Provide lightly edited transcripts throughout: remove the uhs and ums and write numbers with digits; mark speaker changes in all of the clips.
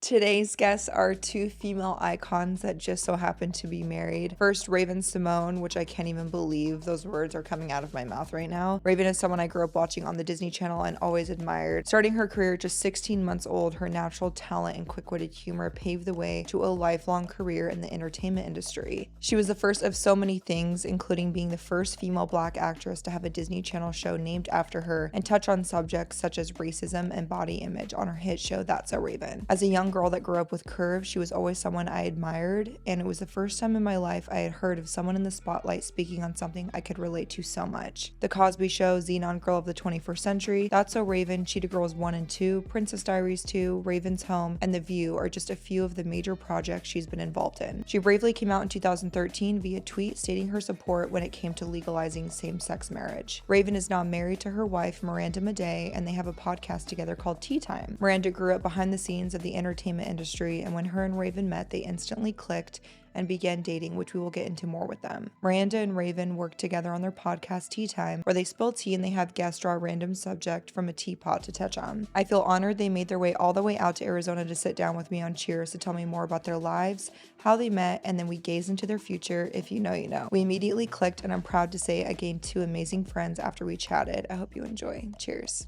Speaker 1: Today's guests are two female icons that just so happen to be married. First, Raven Symoné, which I can't even believe those words are coming out of my mouth right now. Raven is someone I grew up watching on the Disney Channel and always admired. Starting her career at just 16 months old, her natural talent and quick-witted humor paved the way to a lifelong career in the entertainment industry. She was the first of so many things, including being the first female Black actress to have a Disney Channel show named after her and touch on subjects such as racism and body image on her hit show That's So Raven. As a young girl that grew up with curves, she was always someone I admired, and it was the first time in my life I had heard of someone in the spotlight speaking on something I could relate to so much. The Cosby Show, Xenon Girl of the 21st Century, That's So Raven, Cheetah Girls 1 and 2, Princess Diaries 2, Raven's Home, and The View are just a few of the major projects she's been involved in. She bravely came out in 2013 via tweet stating her support when it came to legalizing same-sex marriage. Raven is now married to her wife, Miranda Maday, and they have a podcast together called Tea Time. Miranda grew up behind the scenes of the entertainment industry, and when her and Raven met, they instantly clicked and began dating, which we will get into more with them. Miranda and Raven work together on their podcast Tea Time, where they spill tea and they have guests draw a random subject from a teapot to touch on. I feel honored they made their way all the way out to Arizona to sit down with me on Cheers to tell me more about their lives, how they met, and then we gaze into their future. If you know, you know. We immediately clicked, and I'm proud to say I gained two amazing friends after we chatted. I hope you enjoy. Cheers.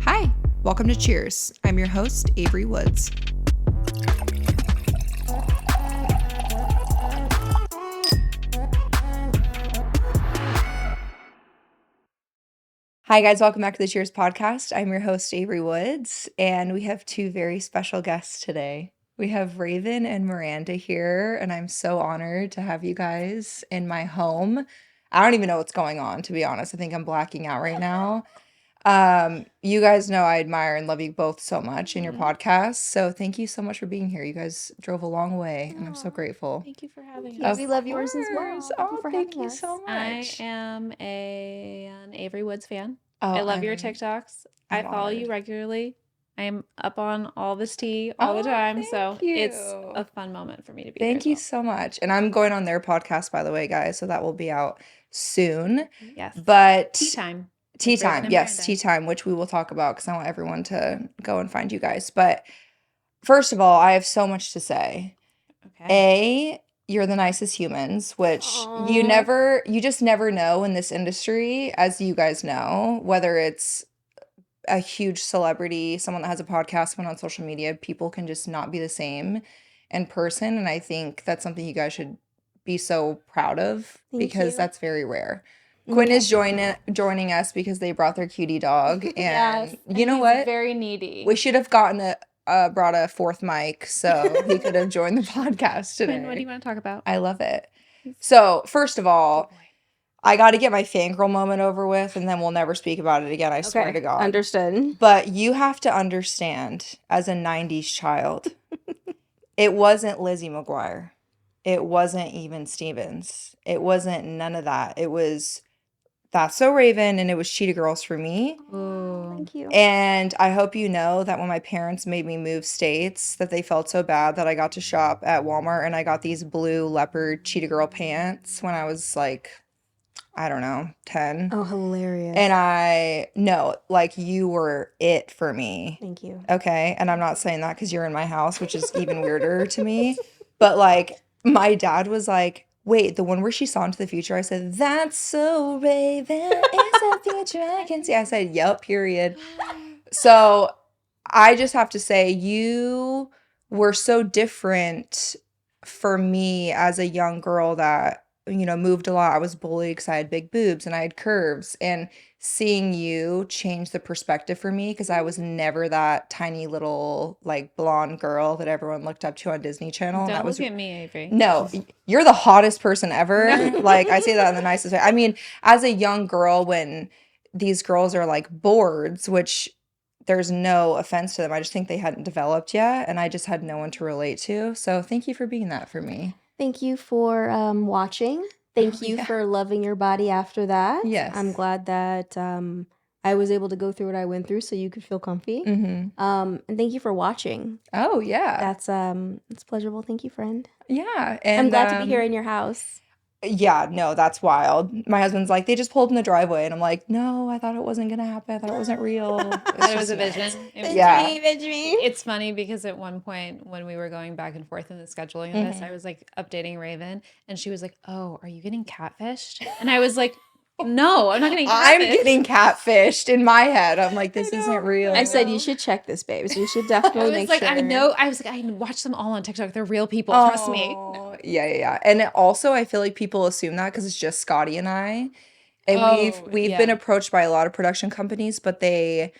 Speaker 1: Hi, welcome to Cheers. I'm your host, Avery Woods. Hi guys, welcome back to the Cheers podcast. I'm your host, Avery Woods, and we have two very special guests today. We have Raven and Miranda here, and I'm so honored to have you guys in my home. I don't even know what's going on, to be honest. I think I'm blacking out right now. You guys know I admire and love you both so much in your podcast, so thank you so much for being here. You guys drove a long way, and I'm so grateful.
Speaker 2: Thank you for having
Speaker 1: Of
Speaker 2: us.
Speaker 3: We love yours as well.
Speaker 1: course.
Speaker 3: Thank you
Speaker 1: Oh,
Speaker 3: for
Speaker 1: thank
Speaker 3: having
Speaker 1: you
Speaker 3: us.
Speaker 1: so
Speaker 2: I
Speaker 1: much.
Speaker 2: am an Avery Woods fan.
Speaker 1: Oh,
Speaker 2: I love your
Speaker 1: I'm
Speaker 2: TikToks. I
Speaker 1: I'm
Speaker 2: follow you
Speaker 1: honored.
Speaker 2: regularly. I am up on all this tea all the
Speaker 1: Oh,
Speaker 2: time, so
Speaker 1: thank
Speaker 2: it's
Speaker 1: you.
Speaker 2: a fun moment for me to be there
Speaker 1: Thank
Speaker 2: as
Speaker 1: you
Speaker 2: well.
Speaker 1: so much. And I'm going on their podcast, by the way, guys, so that will be out soon.
Speaker 2: Yes.
Speaker 1: But
Speaker 2: Tea time.
Speaker 1: Tea
Speaker 2: with Raven
Speaker 1: Time,
Speaker 2: and
Speaker 1: yes,
Speaker 2: Miranda.
Speaker 1: Tea Time, which we will talk about because I want everyone to go and find you guys. But first of all, I have so much to say.
Speaker 2: Okay.
Speaker 1: You're the nicest humans, which
Speaker 3: Aw.
Speaker 1: you just never know in this industry, as you guys know, whether it's a huge celebrity, someone that has a podcast, someone on social media, people can just not be the same in person. And I think that's something you guys should be so proud of
Speaker 3: Thank
Speaker 1: because
Speaker 3: you.
Speaker 1: that's very rare. Quinn is joining us because they brought their cutie dog,
Speaker 3: Yes.
Speaker 1: and
Speaker 2: And
Speaker 1: you know
Speaker 2: he's
Speaker 1: what?
Speaker 2: very needy.
Speaker 1: We should have brought a fourth mic so he could have joined the podcast today.
Speaker 2: Quinn, what do you want to talk about?
Speaker 1: I love it. So first of all,
Speaker 2: Good boy.
Speaker 1: I got to get my fangirl moment over with, and then we'll never speak about it again. I swear to God.
Speaker 3: Understood.
Speaker 1: But you have to understand, as a 90s child, it wasn't Lizzie McGuire. It wasn't even Stevens. It wasn't none of that. It was That's So Raven, and it was Cheetah Girls for me.
Speaker 2: Ooh.
Speaker 3: Thank you.
Speaker 1: And I hope you know that when my parents made me move states, that they felt so bad that I got to shop at Walmart and I got these blue leopard Cheetah Girl pants when I was like, I don't know, 10.
Speaker 3: Oh, hilarious.
Speaker 1: And I know, like, you were it for me.
Speaker 3: Thank you.
Speaker 1: Okay. And I'm not saying that because you're in my house, which is even weirder to me. But like, my dad was like, wait, the one where she saw into the future? I said, That's so Raven. It's a future I can see. I said, Yep, period. So I just have to say, you were so different for me as a young girl that, moved a lot. I was bullied because I had big boobs and I had curves. And seeing you change the perspective for me, because I was never that tiny little like blonde girl that everyone looked up to on Disney Channel. And
Speaker 2: Don't
Speaker 1: that was
Speaker 2: look at me, Avery.
Speaker 1: no, you're the hottest person ever.
Speaker 2: No.
Speaker 1: Like, I say that in the nicest way. I mean, as a young girl, when these girls are like boards, which there's no offense to them, I just think they hadn't developed yet, and I just had no one to relate to. So thank you for being that for me.
Speaker 3: Thank you for watching. Thank
Speaker 1: Oh,
Speaker 3: you
Speaker 1: yeah.
Speaker 3: for loving your body after that.
Speaker 1: Yes.
Speaker 3: I'm glad that I was able to go through what I went through so you could feel comfy.
Speaker 1: Mm-hmm.
Speaker 3: And thank you for watching.
Speaker 1: Oh, yeah.
Speaker 3: That's it's pleasurable. Thank you, friend.
Speaker 1: Yeah. And
Speaker 3: I'm glad to be here in your house.
Speaker 1: Yeah, no, that's wild. My husband's like, they just pulled in the driveway. And I'm like, no, I thought it wasn't going to happen. I thought it wasn't real.
Speaker 2: That it was a vision.
Speaker 1: Yeah.
Speaker 2: It's funny because at one point when we were going back and forth in the scheduling of this, I was like updating Raven and she was like, oh, are you getting catfished? And I was like, no, I'm not getting catfished.
Speaker 1: I'm getting catfished in my head. I'm like, this isn't real.
Speaker 3: I said you should check this, babes. You should definitely make sure.
Speaker 2: I know. I was like, I watch them all on TikTok. They're real people. Trust me.
Speaker 1: Yeah. And also, I feel like people assume that because it's just Scotty and I. And we've been approached by a lot of production companies, but they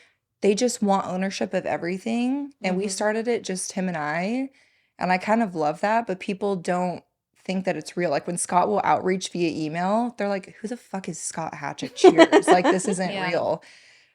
Speaker 1: just want ownership of everything. And we started it just him and I kind of love that, but people don't think that it's real. Like when Scott will outreach via email, they're like, who the fuck is Scott Hatchett? Cheers. Like this isn't real.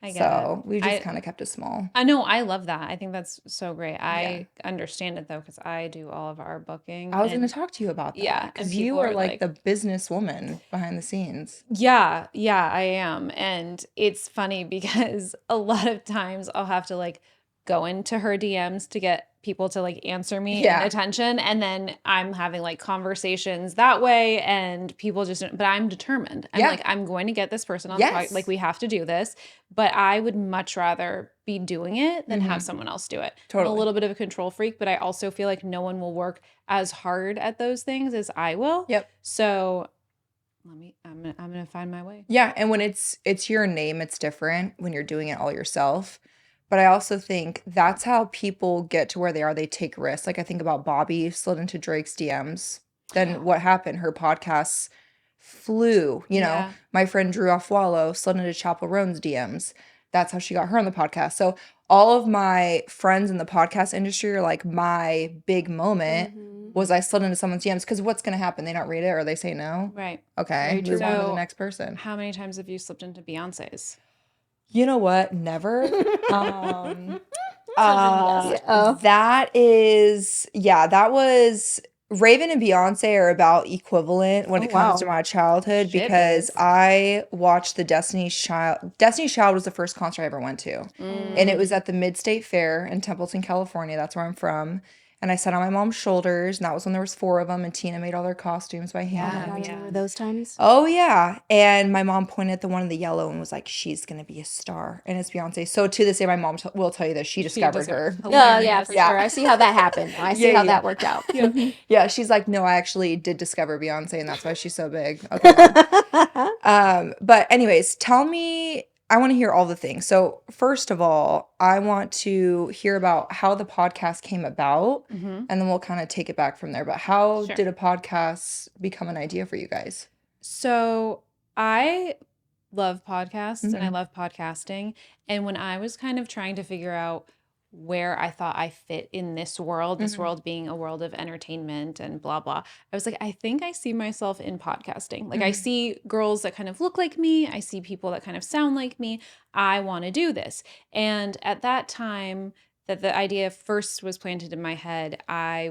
Speaker 2: I get
Speaker 1: So
Speaker 2: it.
Speaker 1: we just kind of kept it small.
Speaker 2: I know. I love that. I think that's so great. I understand it though because I do all of our booking.
Speaker 1: I was going to talk to you about that.
Speaker 2: Yeah,
Speaker 1: because
Speaker 2: and
Speaker 1: you
Speaker 2: people
Speaker 1: are
Speaker 2: are
Speaker 1: like
Speaker 2: like-
Speaker 1: the businesswoman behind the scenes.
Speaker 2: Yeah, I am. And it's funny because a lot of times I'll have to like go into her DMs to get people to like answer me and attention. And then I'm having like conversations that way and people just, but I'm determined. I'm like, I'm going to get this person on the podcast. Like we have to do this, but I would much rather be doing it than have someone else do it.
Speaker 1: Totally.
Speaker 2: I'm a little bit of a control freak, but I also feel like no one will work as hard at those things as I will.
Speaker 1: Yep.
Speaker 2: So I'm gonna find my way.
Speaker 1: Yeah, and when it's your name, it's different when you're doing it all yourself. But I also think that's how people get to where they are. They take risks. Like I think about Bobby slid into Drake's DMs. Then what happened? Her podcasts flew. You know, my friend Drew Afwalo slid into Chapel Roan's DMs. That's how she got her on the podcast. So all of my friends in the podcast industry are like my big moment was I slid into someone's DMs because what's going to happen? They don't read it or they say no?
Speaker 2: Right.
Speaker 1: Okay, move on to the next person.
Speaker 2: How many times have you slipped into Beyonce's?
Speaker 1: You know what? Never. That was Raven and Beyonce are about equivalent when it comes to my childhood because I watched the Destiny's Child. Destiny's Child was the first concert I ever went to. And it was at the Mid-State Fair in Templeton, California. That's where I'm from. And I sat on my mom's shoulders, and that was when there was 4 of them, and Tina made all their costumes by hand.
Speaker 3: Remember those times?
Speaker 1: Oh, yeah. And my mom pointed at the one in the yellow and was like, she's going to be a star. And it's Beyonce. So to this day, my mom will tell you that she discovered her.
Speaker 3: Oh, yeah, for sure. I see how that happened. I see how that worked out.
Speaker 1: Yeah, she's like, no, I actually did discover Beyonce, and that's why she's so big. Okay. But anyways, tell me, I want to hear all the things. So first of all, I want to hear about how the podcast came about, and then we'll kind of take it back from there. But how did a podcast become an idea for you guys?
Speaker 2: So I love podcasts and I love podcasting. And when I was kind of trying to figure out where I thought I fit in this world being a world of entertainment and blah, blah, I was like, I think I see myself in podcasting. Like I see girls that kind of look like me. I see people that kind of sound like me. I want to do this. And at that time that the idea first was planted in my head, I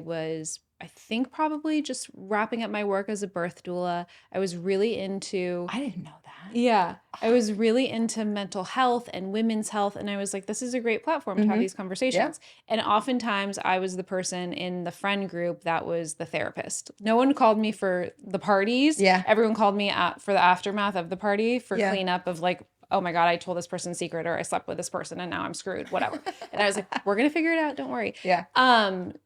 Speaker 2: think probably just wrapping up my work as a birth doula. I was really into...
Speaker 1: I didn't know that.
Speaker 2: Yeah. I was really into mental health and women's health. And I was like, this is a great platform to have these conversations. Yeah. And oftentimes I was the person in the friend group that was the therapist. No one called me for the parties.
Speaker 1: Yeah.
Speaker 2: Everyone called me for the aftermath of the party for cleanup of like, oh my God, I told this person a secret or I slept with this person and now I'm screwed, whatever. And I was like, we're going to figure it out. Don't worry.
Speaker 1: Yeah.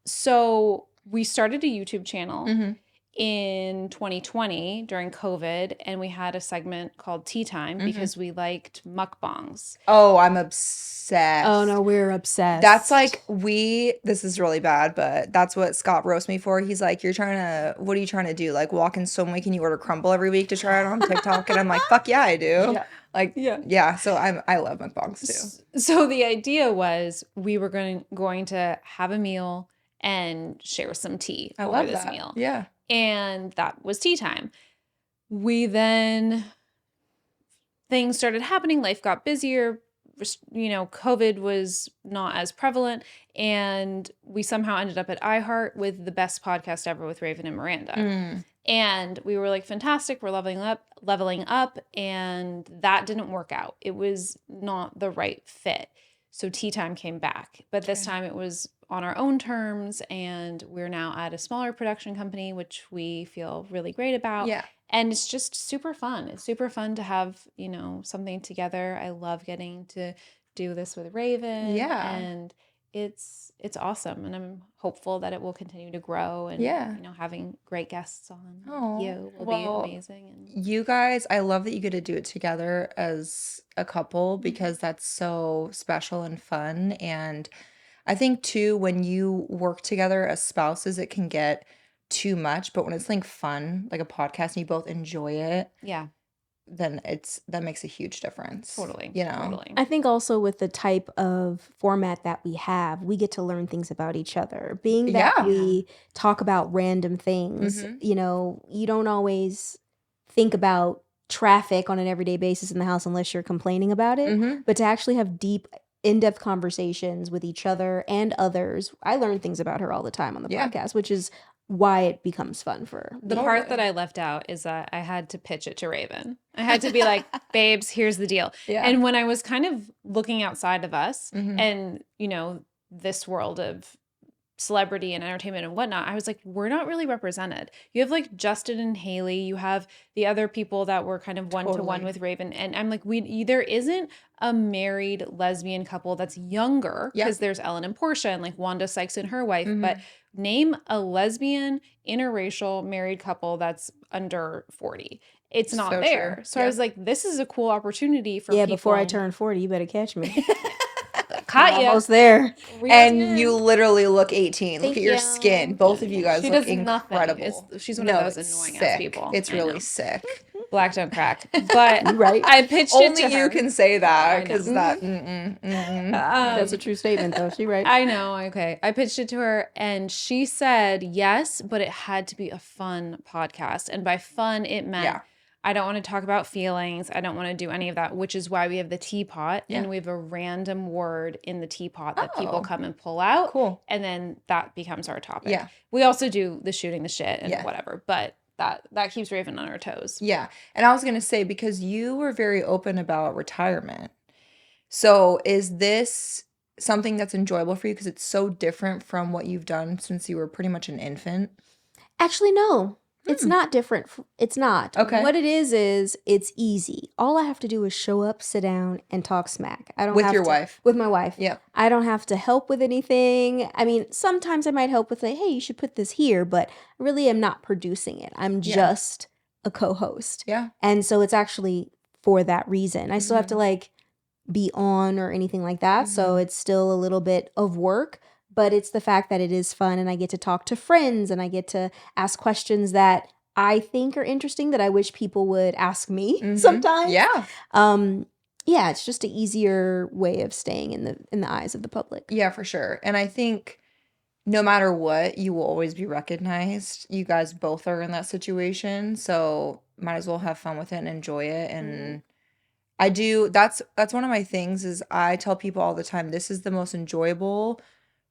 Speaker 2: So we started a YouTube channel in 2020 during COVID, and we had a segment called Tea Time because we liked mukbangs.
Speaker 1: Oh, I'm obsessed.
Speaker 3: Oh no, we're obsessed.
Speaker 1: That's like this is really bad, but that's what Scott roast me for. He's like, what are you trying to do? Like walk in some way, can you order crumble every week to try it on TikTok? And I'm like, fuck yeah, I do. Yeah. So I love mukbangs too.
Speaker 2: So the idea was we were going to have a meal and share some tea over this meal.
Speaker 1: Yeah.
Speaker 2: And that was tea time. Things started happening. Life got busier. COVID was not as prevalent. And we somehow ended up at iHeart with the best podcast ever with Raven and Miranda. And we were like, fantastic. We're leveling up. And that didn't work out. It was not the right fit. So Tea Time came back. But this time it was on our own terms, and we're now at a smaller production company, which we feel really great about.
Speaker 1: Yeah.
Speaker 2: And it's just super fun. It's super fun to have, you know, something together. I love getting to do this with Raven.
Speaker 1: Yeah.
Speaker 2: And it's awesome. And I'm hopeful that it will continue to grow, and,
Speaker 1: Yeah.
Speaker 2: you know, having great guests on
Speaker 1: Oh,
Speaker 2: you will
Speaker 1: well,
Speaker 2: be amazing. And
Speaker 1: you guys, I love that you get to do it together as a couple because that's so special and fun. And I think too, when you work together as spouses, it can get too much. But when it's like fun, like a podcast, and you both enjoy it,
Speaker 2: yeah,
Speaker 1: then that makes a huge difference.
Speaker 2: totally.
Speaker 1: You know?
Speaker 2: Totally.
Speaker 3: I think also with the type of format that we have, we get to learn things about each other. Being that
Speaker 1: Yeah.
Speaker 3: we talk about random things, you know, you don't always think about traffic on an everyday basis in the house unless you're complaining about it.
Speaker 1: Mm-hmm.
Speaker 3: But to actually have deep, in-depth conversations with each other and others, I learn things about her all the time on the
Speaker 1: Yeah.
Speaker 3: podcast, which is why it becomes fun for
Speaker 2: The
Speaker 3: me.
Speaker 2: part that I left out is that I had to pitch it to Raven. I had to be like, babes, here's the deal.
Speaker 1: Yeah.
Speaker 2: And when I was kind of looking outside of us
Speaker 1: Mhm.
Speaker 2: and, you know, this world of celebrity and entertainment and whatnot, I was like, we're not really represented. You have like Justin and Haley, you have the other people that were kind of one-to-one
Speaker 1: Totally.
Speaker 2: with Raven. And I'm like, there isn't a married lesbian couple that's younger,
Speaker 1: Yep.
Speaker 2: because there's Ellen and Portia and like Wanda Sykes and her wife,
Speaker 1: Mhm.
Speaker 2: but name a lesbian interracial married couple that's under 40. It's not
Speaker 1: So
Speaker 2: there.
Speaker 1: true.
Speaker 2: So I
Speaker 1: Yeah.
Speaker 2: was like, this is a cool opportunity for
Speaker 3: Yeah,
Speaker 2: people.
Speaker 3: before I turn 40, you better catch me.
Speaker 2: Caught ya.
Speaker 3: Almost there.
Speaker 2: Reeled
Speaker 1: And
Speaker 2: in.
Speaker 1: you literally look 18. Look
Speaker 3: Thank
Speaker 1: at your
Speaker 3: you.
Speaker 1: skin. Both of you guys
Speaker 2: She
Speaker 1: look
Speaker 2: does nothing.
Speaker 1: incredible.
Speaker 2: She's one
Speaker 1: No,
Speaker 2: of those
Speaker 1: it's
Speaker 2: annoying ass
Speaker 1: sick.
Speaker 2: people.
Speaker 1: It's
Speaker 2: I know.
Speaker 1: really sick.
Speaker 2: Black don't crack. But
Speaker 3: You right.
Speaker 2: I pitched it
Speaker 1: Only
Speaker 2: to
Speaker 1: you
Speaker 2: her.
Speaker 1: can say that
Speaker 2: I know.
Speaker 1: because that.
Speaker 3: That's a true statement, though. She right.
Speaker 2: I know. Okay. I pitched it to her and she said yes, but it had to be a fun podcast. And by fun, it meant
Speaker 1: Yeah.
Speaker 2: I don't want to talk about feelings. I don't want to do any of that, which is why we have the teapot.
Speaker 1: Yeah.
Speaker 2: And we have a random word in the teapot that people
Speaker 1: Oh.
Speaker 2: come and pull out.
Speaker 1: Cool.
Speaker 2: And then that becomes our topic.
Speaker 1: Yeah.
Speaker 2: We also do the shooting the shit and
Speaker 1: Yeah.
Speaker 2: whatever, but that keeps Raven on her toes.
Speaker 1: Yeah. And I was going to say, because you were very open about retirement. So is this something that's enjoyable for you? Because it's so different from what you've done since you were pretty much an infant.
Speaker 3: Actually, no. It's not different. It's not.
Speaker 1: Okay.
Speaker 3: What it is it's easy. All I have to do is show up, sit down, and talk smack. I don't
Speaker 1: With
Speaker 3: have
Speaker 1: your
Speaker 3: to,
Speaker 1: wife.
Speaker 3: With my wife.
Speaker 1: Yep.
Speaker 3: I don't have to help with anything. I mean, sometimes I might help with like, hey, you should put this here, but really I'm not producing it. I'm
Speaker 1: Yeah.
Speaker 3: just a co-host.
Speaker 1: Yeah.
Speaker 3: And so it's actually for that reason. I still have to like be on or anything like that. So it's still a little bit of work, but it's the fact that it is fun and I get to talk to friends and I get to ask questions that I think are interesting that I wish people would ask me sometimes.
Speaker 1: Yeah.
Speaker 3: Yeah, it's just an easier way of staying in the eyes of the public.
Speaker 1: Yeah, for sure. And I think no matter what, you will always be recognized. You guys both are in that situation, so might as well have fun with it and enjoy it. And I do. That's one of my things is I tell people all the time, this is the most enjoyable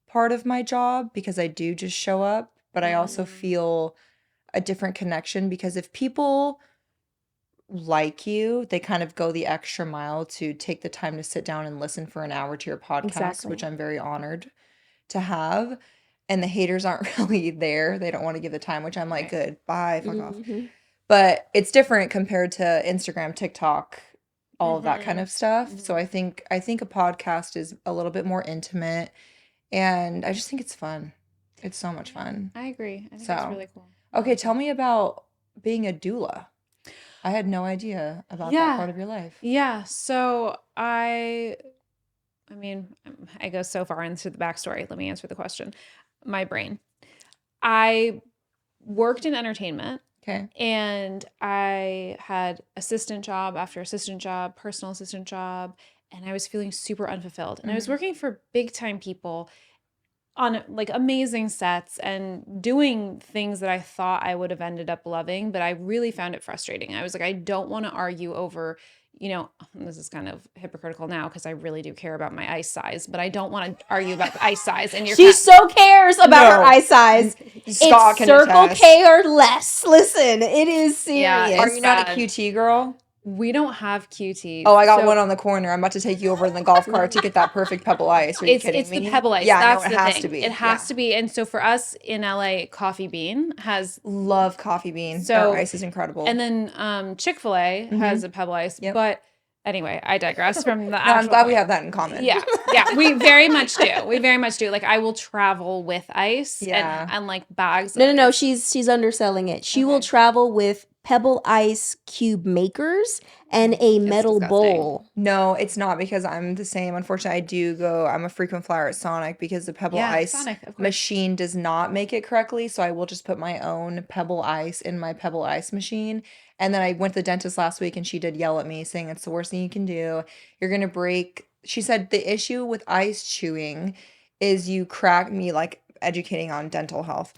Speaker 1: part of my job because I do just show up, but I also feel a different connection because if people like you, they kind of go the extra mile to take the time to sit down and listen for an hour to your podcast,
Speaker 3: Exactly.
Speaker 1: which I'm very honored to have. And the haters aren't really there. They don't want to give the time, which I'm like, good, bye, fuck off. But it's different compared to Instagram, TikTok, all of that kind of stuff. So I think a podcast is a little bit more intimate, and I just think it's fun. It's so much fun.
Speaker 2: I agree. I think
Speaker 1: So,
Speaker 2: it's really cool.
Speaker 1: Okay, tell me about being a doula. I had no idea about that part of your life.
Speaker 2: Yeah. So I mean, I go so far into the backstory. Let me answer the question. My brain. I worked in entertainment.
Speaker 1: Okay.
Speaker 2: And I had assistant job after assistant job, personal assistant job, and I was feeling super unfulfilled. And I was working for big time people on like amazing sets and doing things that I thought I would have ended up loving, but I really found it frustrating. I was like, I don't want to argue over, you know, this is kind of hypocritical now because I really do care about my ice size, but I don't want to argue about the ice size. And
Speaker 3: She so cares about her eye size.
Speaker 1: Scott
Speaker 3: It's
Speaker 1: can
Speaker 3: circle
Speaker 1: attest.
Speaker 3: K or less. Listen, it is serious.
Speaker 2: Yeah,
Speaker 1: Are you not a QT girl?
Speaker 2: We don't have QTs.
Speaker 1: Oh, I got
Speaker 2: So
Speaker 1: one on the corner. I'm about to take you over in the golf cart to get that perfect pebble ice. Are you kidding
Speaker 2: it's
Speaker 1: me?
Speaker 2: the pebble ice.
Speaker 1: Yeah,
Speaker 2: That's
Speaker 1: no, it
Speaker 2: the
Speaker 1: has
Speaker 2: thing.
Speaker 1: to be.
Speaker 2: It has
Speaker 1: Yeah.
Speaker 2: to be. And so for us in LA, Coffee Bean has
Speaker 1: Love Coffee Bean. Their
Speaker 2: so
Speaker 1: ice is incredible.
Speaker 2: and then Chick-fil-A has a pebble ice.
Speaker 1: Yep.
Speaker 2: But anyway, I digress from the
Speaker 1: No,
Speaker 2: actual
Speaker 1: I'm glad we
Speaker 2: point.
Speaker 1: have that in common.
Speaker 2: Yeah, yeah, we very much do. We very much do. Like I will travel with ice
Speaker 1: Yeah.
Speaker 2: and like bags.
Speaker 3: No. She's underselling it. She will
Speaker 1: Okay.
Speaker 3: travel with pebble ice cube makers and a metal
Speaker 2: disgusting.
Speaker 3: bowl.
Speaker 1: No, it's not because I'm the same. Unfortunately, I'm a frequent flyer at Sonic because the pebble
Speaker 2: Yeah,
Speaker 1: ice
Speaker 2: Sonic, of course.
Speaker 1: machine does not make it correctly. So I will just put my own pebble ice in my pebble ice machine. And then I went to the dentist last week and she did yell at me saying it's the worst thing you can do. You're going to break. She said the issue with ice chewing is you crack me like educating on dental health.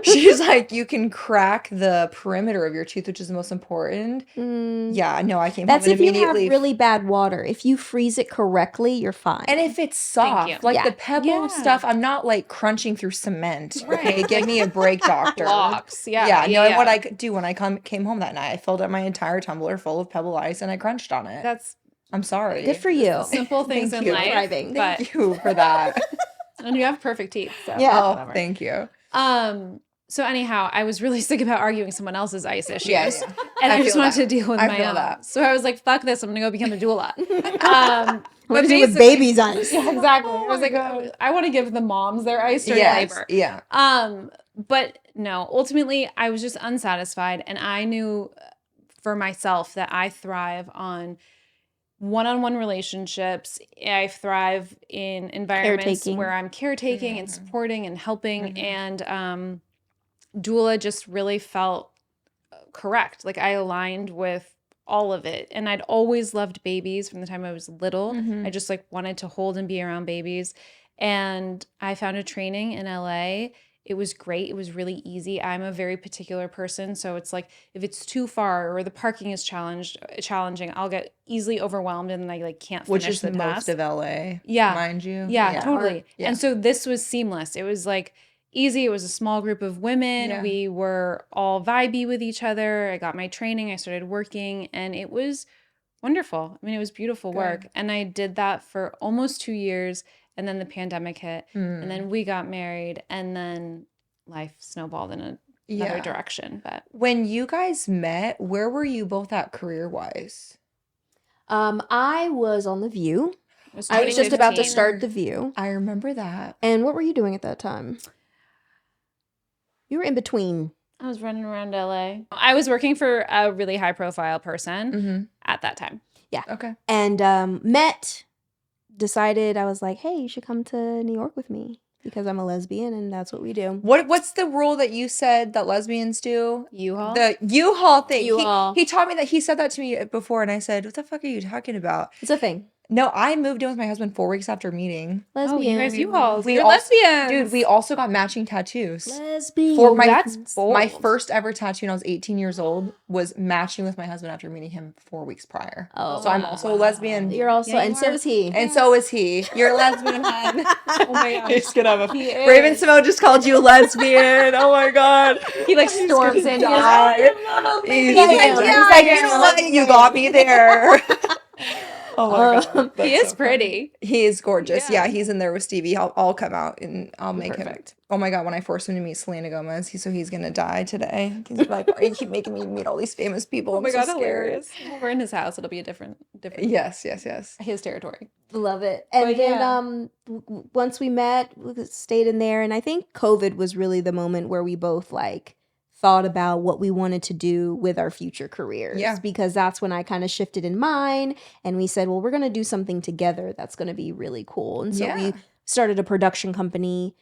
Speaker 1: She's like, you can crack the perimeter of your tooth, which is the most important. Yeah, no, I came
Speaker 3: That's
Speaker 1: home
Speaker 3: if
Speaker 1: and
Speaker 3: you have
Speaker 1: immediately.
Speaker 3: really bad water. If you freeze it correctly, you're fine.
Speaker 1: And if it's
Speaker 2: Thank you.
Speaker 1: soft, like
Speaker 3: Yeah.
Speaker 1: the pebble
Speaker 2: Yeah.
Speaker 1: stuff, I'm not like crunching through cement.
Speaker 2: Right.
Speaker 1: Okay, give me a break, doctor.
Speaker 2: Blocks. Yeah.
Speaker 1: Yeah, no, and what
Speaker 2: yeah.
Speaker 1: I could do when I came home that night, I filled up my entire tumbler full of pebble ice and I crunched on it.
Speaker 2: That's
Speaker 1: I'm sorry.
Speaker 3: Good for you.
Speaker 2: simple things
Speaker 1: Thank
Speaker 2: in
Speaker 1: you.
Speaker 2: life.
Speaker 3: Thriving.
Speaker 2: But
Speaker 1: Thank you for that.
Speaker 2: and you have perfect teeth. So
Speaker 3: Yeah.
Speaker 1: Oh,
Speaker 2: whatever.
Speaker 1: thank you.
Speaker 2: So anyhow, I was really sick about arguing someone else's ice issues.
Speaker 1: Yeah.
Speaker 2: And I
Speaker 1: I
Speaker 2: just
Speaker 1: feel
Speaker 2: wanted
Speaker 1: that.
Speaker 2: to deal with
Speaker 1: I
Speaker 2: my
Speaker 1: feel
Speaker 2: own.
Speaker 1: that.
Speaker 2: So I was like, fuck this, I'm gonna go become a doula.
Speaker 3: What to do with
Speaker 2: basically-
Speaker 3: babies' ice?
Speaker 2: Yeah, exactly.
Speaker 1: Oh
Speaker 2: I was
Speaker 1: my
Speaker 2: like,
Speaker 1: God.
Speaker 2: I want to give the moms their ice during
Speaker 1: Yes,
Speaker 2: labor.
Speaker 1: yeah.
Speaker 2: But no, ultimately I was just unsatisfied and I knew for myself that I thrive on one-on-one relationships. I thrive in environments
Speaker 3: Caretaking.
Speaker 2: where I'm caretaking and supporting and helping. And doula just really felt correct. Like I aligned with all of it. And I'd always loved babies from the time I was little. I just like wanted to hold and be around babies. And I found a training in LA. It was great. It was really easy. I'm a very particular person. So it's like if it's too far or the parking is challenging, I'll get easily overwhelmed and then I like can't finish
Speaker 1: Which is
Speaker 2: the
Speaker 1: most
Speaker 2: task.
Speaker 1: of LA,
Speaker 2: Yeah.
Speaker 1: mind you.
Speaker 2: Yeah, totally.
Speaker 1: Yeah.
Speaker 2: And so this was seamless. It was like easy. It was a small group of women.
Speaker 1: Yeah.
Speaker 2: We were all vibey with each other. I got my training. I started working and it was wonderful. I mean, it was beautiful work. And I did that for almost 2 years. And then the pandemic hit. And then we got married. And then life snowballed in another
Speaker 1: Yeah.
Speaker 2: direction. But
Speaker 1: When you guys met, where were you both at career-wise?
Speaker 3: I was on The View.
Speaker 2: it was
Speaker 3: I was just about to
Speaker 2: 2015.
Speaker 3: start The View.
Speaker 1: I remember that.
Speaker 3: And what were you doing at that time? You were in between.
Speaker 2: I was running around LA. I was working for a really high profile person at that time.
Speaker 1: Okay.
Speaker 3: And decided, I was like, hey, you should come to New York with me because I'm a lesbian and that's what we do.
Speaker 1: What's the rule that you said that lesbians do?
Speaker 2: U-Haul?
Speaker 1: The U-Haul thing.
Speaker 3: U-Haul.
Speaker 1: He taught me that. He said that to me before, and I said, "What the fuck are you talking about?"
Speaker 3: It's a thing.
Speaker 1: No, I moved in with my husband 4 weeks after meeting.
Speaker 2: Oh, you guys
Speaker 3: Lesbian.
Speaker 2: U-Hauls.
Speaker 1: We
Speaker 2: You're
Speaker 1: also-
Speaker 2: lesbians.
Speaker 1: Dude, we also got matching tattoos.
Speaker 3: Lesbian.
Speaker 1: For my
Speaker 2: That's bold.
Speaker 1: my first ever tattoo when I was 18 years old was matching with my husband after meeting him 4 weeks prior.
Speaker 3: Oh,
Speaker 1: So I'm also a lesbian.
Speaker 3: You're also,
Speaker 2: Yeah, you
Speaker 3: and so
Speaker 2: are.
Speaker 3: is he.
Speaker 1: And so is he. You're a lesbian, hun.
Speaker 2: Oh my gosh.
Speaker 1: He's gonna have a
Speaker 2: He is.
Speaker 1: Raven Simone just called you a lesbian. Oh my god.
Speaker 2: He like storms in. He goes,
Speaker 1: Die. He's like, you know what? You got me there. Oh my god.
Speaker 2: He is pretty.
Speaker 1: He is gorgeous.
Speaker 2: Yeah.
Speaker 1: Yeah, he's in there with Stevie. I'll come out and I'll make
Speaker 2: Perfect.
Speaker 1: him. Oh my god, when I forced him to meet Selena Gomez, he's gonna die today. He's like, you keep making me meet all these famous people.
Speaker 2: Oh my
Speaker 1: I'm so
Speaker 2: god,
Speaker 1: scared.
Speaker 2: hilarious. When we're in his house, it'll be a different
Speaker 1: Yes.
Speaker 2: his territory.
Speaker 3: Love it. And
Speaker 2: But
Speaker 3: then
Speaker 2: yeah.
Speaker 3: once we met, we stayed in there. And I think COVID was really the moment where we both like thought about what we wanted to do with our future careers.
Speaker 1: Yeah.
Speaker 3: Because that's when I kind of shifted in mine and we said, well, we're going to do something together that's going to be really cool. And so we started a production company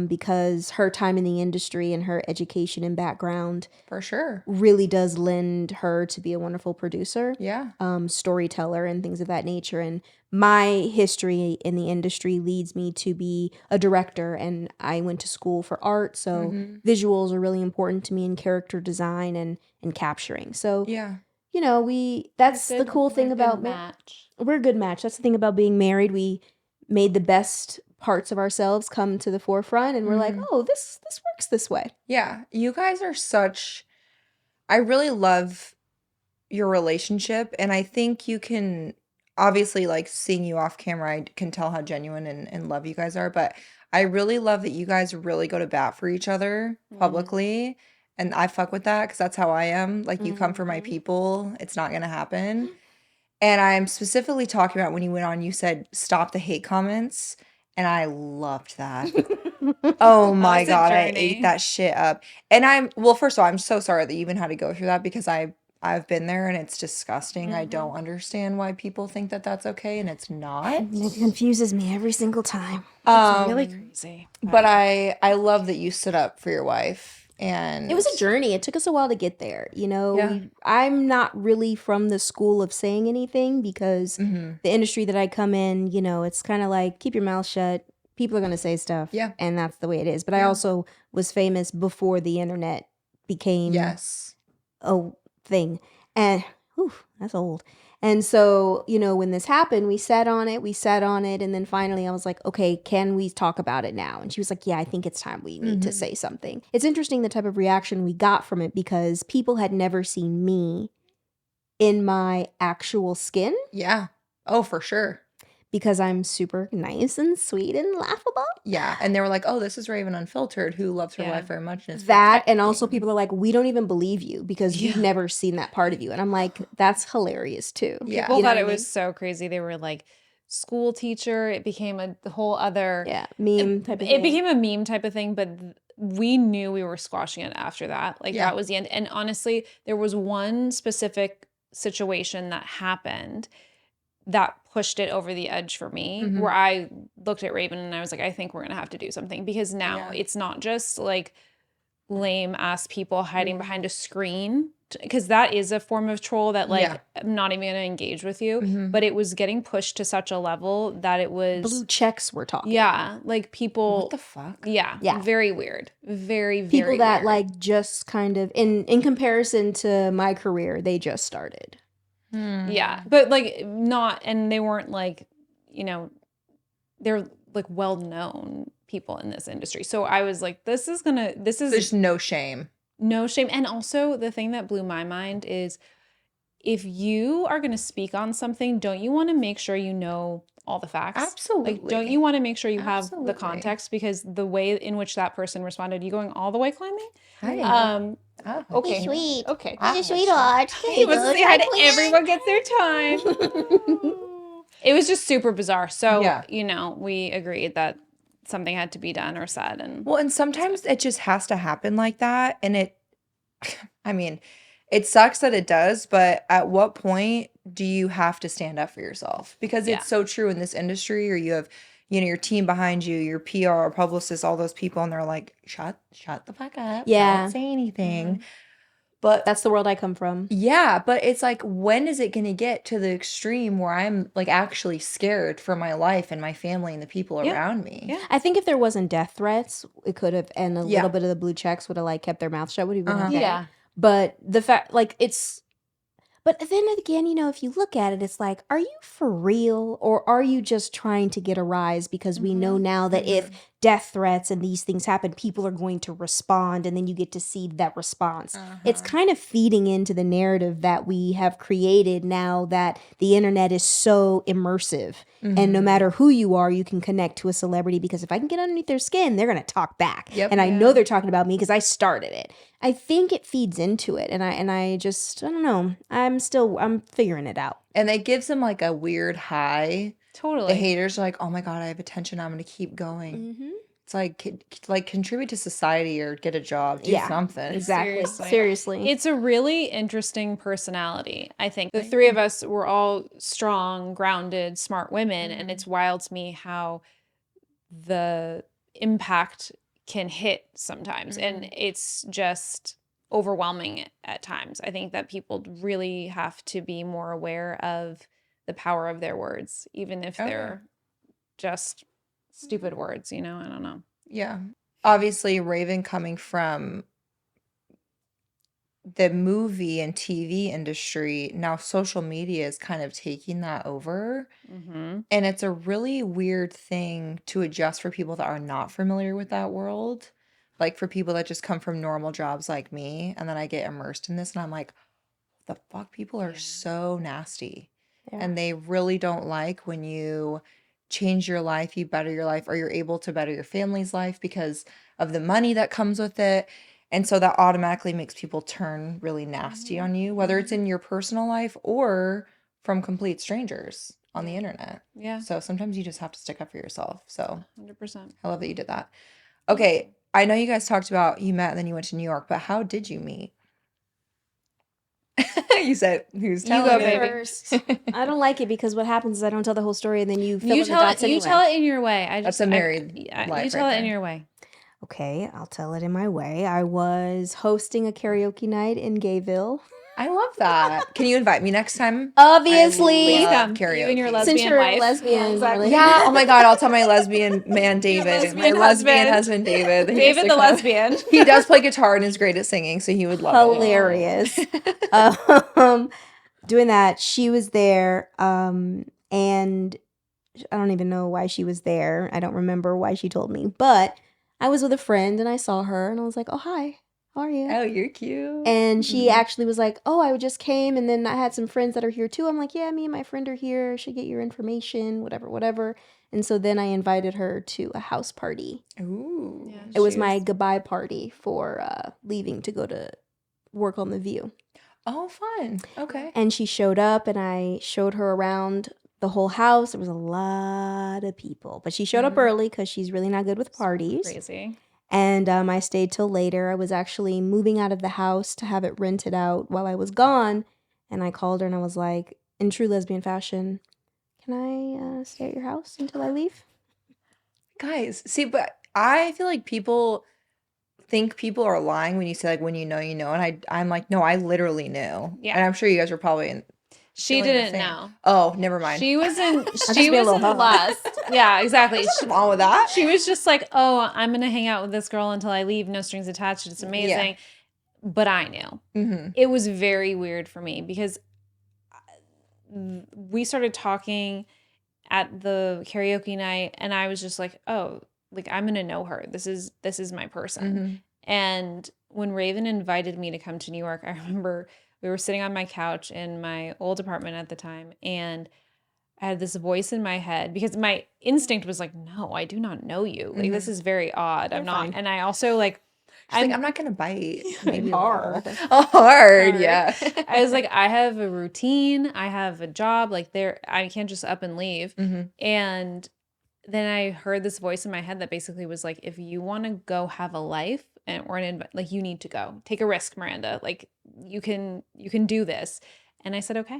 Speaker 3: because her time in the industry and her education and background
Speaker 1: For sure.
Speaker 3: really does lend her to be a wonderful producer,
Speaker 1: Yeah.
Speaker 3: storyteller and things of that nature. And my history in the industry leads me to be a director, and I went to school for art, so visuals are really important to me in character design and capturing. So
Speaker 1: Yeah.
Speaker 3: you know, that's the cool thing about
Speaker 2: match.
Speaker 3: we're a good match. That's the thing about being married. We made the best parts of ourselves come to the forefront, and we're like, oh, this works this way.
Speaker 1: Yeah. You guys are such. I really love your relationship, and I think you can obviously, like, seeing you off camera, I can tell how genuine and love you guys are, but I really love that you guys really go to bat for each other
Speaker 2: Mhm.
Speaker 1: publicly, and I fuck with that because that's how I am. Like, you come for my
Speaker 3: Mhm.
Speaker 1: people, it's not gonna happen. And I'm specifically talking about when you went on, you said, "Stop the hate comments," and I loved that. Oh
Speaker 2: That
Speaker 1: my
Speaker 2: was a
Speaker 1: god, I ate
Speaker 2: journey.
Speaker 1: that shit up. And well, first of all, I'm so sorry that you even had to go through that because I've been there and it's disgusting. I don't
Speaker 2: Mhm.
Speaker 1: understand why people think that that's okay and it's not.
Speaker 3: It confuses me every single time.
Speaker 2: It's really
Speaker 1: Um,
Speaker 2: crazy,
Speaker 1: but
Speaker 2: but
Speaker 1: I love that you stood up for your wife
Speaker 3: It was
Speaker 1: and
Speaker 3: a journey. It took us a while to get there. You know,
Speaker 1: yeah.
Speaker 3: I'm not really from the school of saying anything because
Speaker 1: Mhm.
Speaker 3: the industry that I come in, it's kind of like keep your mouth shut. People are going to say stuff,
Speaker 1: Yeah.
Speaker 3: and that's the way it is. But I
Speaker 1: Yeah.
Speaker 3: also was famous before the internet became
Speaker 1: Yes.
Speaker 3: a thing. And whew, that's old. And so, when this happened, we sat on it, and then finally I was like, okay, can we talk about it now? And she was like, yeah, I think it's time we need to
Speaker 1: Mhm.
Speaker 3: say something. It's interesting the type of reaction we got from it because people had never seen me in my actual skin
Speaker 1: Yeah. Oh, for sure.
Speaker 3: because I'm super nice and sweet and laughable.
Speaker 1: Yeah. And they were like, "Oh, this is Raven Unfiltered, who loves her
Speaker 2: yeah.
Speaker 1: wife very much and is
Speaker 3: That, and also
Speaker 1: protecting."
Speaker 3: people are like, we don't even believe you because we've
Speaker 2: Yeah.
Speaker 3: never seen that part of you. And I'm like, that's hilarious too.
Speaker 1: Yeah.
Speaker 2: People
Speaker 3: You know
Speaker 2: thought
Speaker 3: what I
Speaker 2: it
Speaker 3: mean?
Speaker 2: was so crazy. They were like, school teacher. It became the whole other.
Speaker 3: Yeah,
Speaker 2: It,
Speaker 3: meme type of
Speaker 2: it
Speaker 3: thing.
Speaker 2: became a meme type of thing, but we knew we were squashing it after that. Like
Speaker 1: Yeah.
Speaker 2: that was the end. And honestly, there was one specific situation that happened that pushed it over the edge for me,
Speaker 1: Mhm.
Speaker 2: where I looked at Raven and I was like, I think we're gonna have to do something because now
Speaker 1: Yeah.
Speaker 2: it's not just like lame ass people hiding
Speaker 3: Mm.
Speaker 2: behind a screen, because that is a form of troll that
Speaker 1: Yeah.
Speaker 2: like I'm not even gonna engage with you.
Speaker 1: Mhm.
Speaker 2: But it was getting pushed to such a level that it was,
Speaker 3: Blue checks we're talking.
Speaker 2: yeah, like
Speaker 1: What
Speaker 2: people,
Speaker 1: the fuck?
Speaker 2: yeah,
Speaker 3: Yeah.
Speaker 2: very weird, very
Speaker 3: People
Speaker 2: very
Speaker 3: that
Speaker 2: weird.
Speaker 3: like just kind of in comparison to my career, they just started.
Speaker 2: Yeah, but like not, and they weren't like, you know, they're like well known people in this industry. So I was like, this is
Speaker 1: There's no shame.
Speaker 2: no shame. And also the thing that blew my mind is, if you are going to speak on something, don't you want to make sure you know all the facts? Like, don't you
Speaker 1: Absolutely.
Speaker 2: want to make sure you have the
Speaker 1: Absolutely.
Speaker 2: context? Because the way in which that person responded, you going all the way climbing?
Speaker 1: Hi.
Speaker 2: Okay.
Speaker 3: He's sweet.
Speaker 2: Okay.
Speaker 3: He's a sweetheart.
Speaker 2: He wants to say hi to everyone gets their time. It was just super bizarre. So,
Speaker 1: Yeah.
Speaker 2: we agreed that something had to be done or said. And
Speaker 1: Well, and sometimes it just has to happen like that. And I mean, it sucks that it does, but at what point do you have to stand up for yourself? Because
Speaker 2: Yeah.
Speaker 1: it's so true in this industry, or you have, your team behind you, your PR, publicists, all those people, and they're like, shut the fuck up.
Speaker 3: Yeah.
Speaker 1: Don't say anything. But
Speaker 3: That's the world I come from.
Speaker 1: yeah, but it's like, when is it going to get to the extreme where I'm like actually scared for my life and my family and the people
Speaker 2: Yeah.
Speaker 1: around me?
Speaker 2: Yeah.
Speaker 3: I think if there wasn't death threats, it could have, and a
Speaker 1: Yeah.
Speaker 3: little bit of the blue checks would have like kept their mouth shut. Would have been
Speaker 1: Uh-huh.
Speaker 3: okay.
Speaker 2: Yeah.
Speaker 3: But the fact, like, but then again, if you look at it, it's like, are you for real, or are you just trying to get a rise? Because we know now that if death threats and these things happen, people are going to respond, and then you get to see that response. It's kind of feeding into the narrative that we have created now that the internet is so immersive. And no matter who you are, you can connect to a celebrity, because if I can get underneath their skin, they're going to talk back.
Speaker 1: Yep.
Speaker 3: And I
Speaker 2: Yeah.
Speaker 3: know they're talking about me because I started it. I think it feeds into it. And I just, I don't know. I'm figuring it out.
Speaker 1: And it gives them like a weird high.
Speaker 2: Totally.
Speaker 1: The haters are like, oh my God, I have attention. I'm going to keep going.
Speaker 3: Mm-hmm.
Speaker 1: It's like contribute to society or get a job, do
Speaker 3: Yeah,
Speaker 1: something.
Speaker 3: Exactly.
Speaker 2: Seriously.
Speaker 3: Seriously.
Speaker 2: It's a really interesting personality. I think the three of us were all strong, grounded, smart women, and it's wild to me how the impact can hit sometimes. And it's just overwhelming at times. I think that people really have to be more aware of the power of their words, even if
Speaker 1: Oh, yeah.
Speaker 2: they're just stupid words, I don't know.
Speaker 1: Yeah. Obviously, Raven coming from the movie and TV industry, now social media is kind of taking that over.
Speaker 2: Mm-hmm.
Speaker 1: And it's a really weird thing to adjust for people that are not familiar with that world. Like for people that just come from normal jobs like me, and then I get immersed in this and I'm like, the fuck? People are so nasty.
Speaker 3: Yeah.
Speaker 1: And they really don't like when you change your life, you better your life, or you're able to better your family's life because of the money that comes with it. And so that automatically makes people turn really nasty on you, whether it's in your personal life or from complete strangers on the internet.
Speaker 2: Yeah.
Speaker 1: So sometimes you just have to stick up for yourself. So
Speaker 2: 100%.
Speaker 1: I love that you did that. Okay, I know you guys talked about you met and then you went to New York, but how did you meet? You said who's
Speaker 2: You
Speaker 1: telling
Speaker 2: go,
Speaker 1: it?
Speaker 2: baby.
Speaker 3: First, I don't like it because what happens is I don't tell the whole story and then you fill
Speaker 2: You
Speaker 3: in the
Speaker 2: tell
Speaker 3: dots
Speaker 2: it. You
Speaker 3: anyway.
Speaker 2: tell it in your way.
Speaker 1: That's a married
Speaker 2: You
Speaker 1: life
Speaker 2: tell
Speaker 1: right
Speaker 2: it in
Speaker 1: there.
Speaker 2: your way.
Speaker 3: Okay, I'll tell it in my way. I was hosting a karaoke night in Gayville.
Speaker 1: I love that. Can you invite me next time?
Speaker 3: Obviously.
Speaker 2: Please
Speaker 1: love
Speaker 2: come. You and your
Speaker 1: karaoke.
Speaker 2: lesbian
Speaker 3: Since you're
Speaker 2: wife.
Speaker 3: a lesbian,
Speaker 2: Exactly.
Speaker 3: really.
Speaker 1: Yeah. Oh my God. I'll tell my lesbian man David, my
Speaker 2: lesbian
Speaker 1: lesbian
Speaker 2: husband.
Speaker 1: husband David. that he has
Speaker 2: David
Speaker 1: to
Speaker 2: the
Speaker 1: come.
Speaker 2: lesbian.
Speaker 1: He does play guitar and is great at singing, so he would love
Speaker 3: Hilarious. Doing that, she was there, and I don't even know why she was there. I don't remember why she told me, but I was with a friend and I saw her and I was like, "Oh, hi. How are you?"
Speaker 1: it. Oh, you're cute.
Speaker 3: And she
Speaker 1: Mhm.
Speaker 3: actually was like, "Oh, I just came and then I had some friends that are here too." I'm like, "Yeah, me and my friend are here. Should get your information, whatever, whatever." And so then I invited her to a house party.
Speaker 1: Ooh.
Speaker 2: Yeah.
Speaker 3: It was
Speaker 2: She
Speaker 3: my
Speaker 2: was-
Speaker 3: goodbye party for leaving to go to work on The View.
Speaker 1: Oh, fun. Okay.
Speaker 3: And she showed up and I showed her around the whole house. There was a lot of people, but she showed up
Speaker 1: Mhm.
Speaker 3: early because she's really not good with parties.
Speaker 2: Crazy.
Speaker 3: And I stayed till later. I was actually moving out of the house to have it rented out while I was gone. And I called her and I was like, in true lesbian fashion, "Can I stay at your house until I leave?"
Speaker 1: Guys, see, but I feel like people think people are lying when you say like when you know, and I'm like, no, I literally knew.
Speaker 2: Yeah.
Speaker 1: And I'm sure you guys were probably
Speaker 2: She
Speaker 1: feeling the
Speaker 2: didn't
Speaker 1: same.
Speaker 2: know.
Speaker 1: Oh, never mind.
Speaker 2: She was in.
Speaker 3: just
Speaker 2: She
Speaker 3: be a
Speaker 2: was
Speaker 3: little
Speaker 2: in
Speaker 3: hoe.
Speaker 2: lust. Yeah, exactly.
Speaker 1: There's nothing wrong with that.
Speaker 2: She was just like, "Oh, I'm gonna hang out with this girl until I leave. No strings attached. It's amazing." But I knew.
Speaker 1: Mm-hmm.
Speaker 2: It was very weird for me because we started talking at the karaoke night and I was just like, "Oh, like I'm going to know her. This is my person."
Speaker 1: Mm-hmm.
Speaker 2: And when Raven invited me to come to New York, I remember we were sitting on my couch in my old apartment at the time and I had this voice in my head because my instinct was like, "No, I do not know you. Like this is very odd. I'm
Speaker 3: You're
Speaker 2: not."
Speaker 3: fine.
Speaker 2: And I also like
Speaker 1: She's like, I'm not gonna bite. Maybe a
Speaker 3: Hard.
Speaker 1: little. Oh, hard, yeah.
Speaker 2: I was like, I have a routine. I have a job. Like I can't just up and leave.
Speaker 1: Mm-hmm.
Speaker 2: And then I heard this voice in my head that basically was like, if you want to go have a life like you need to go take a risk, Miranda. Like you can do this. And I said, okay.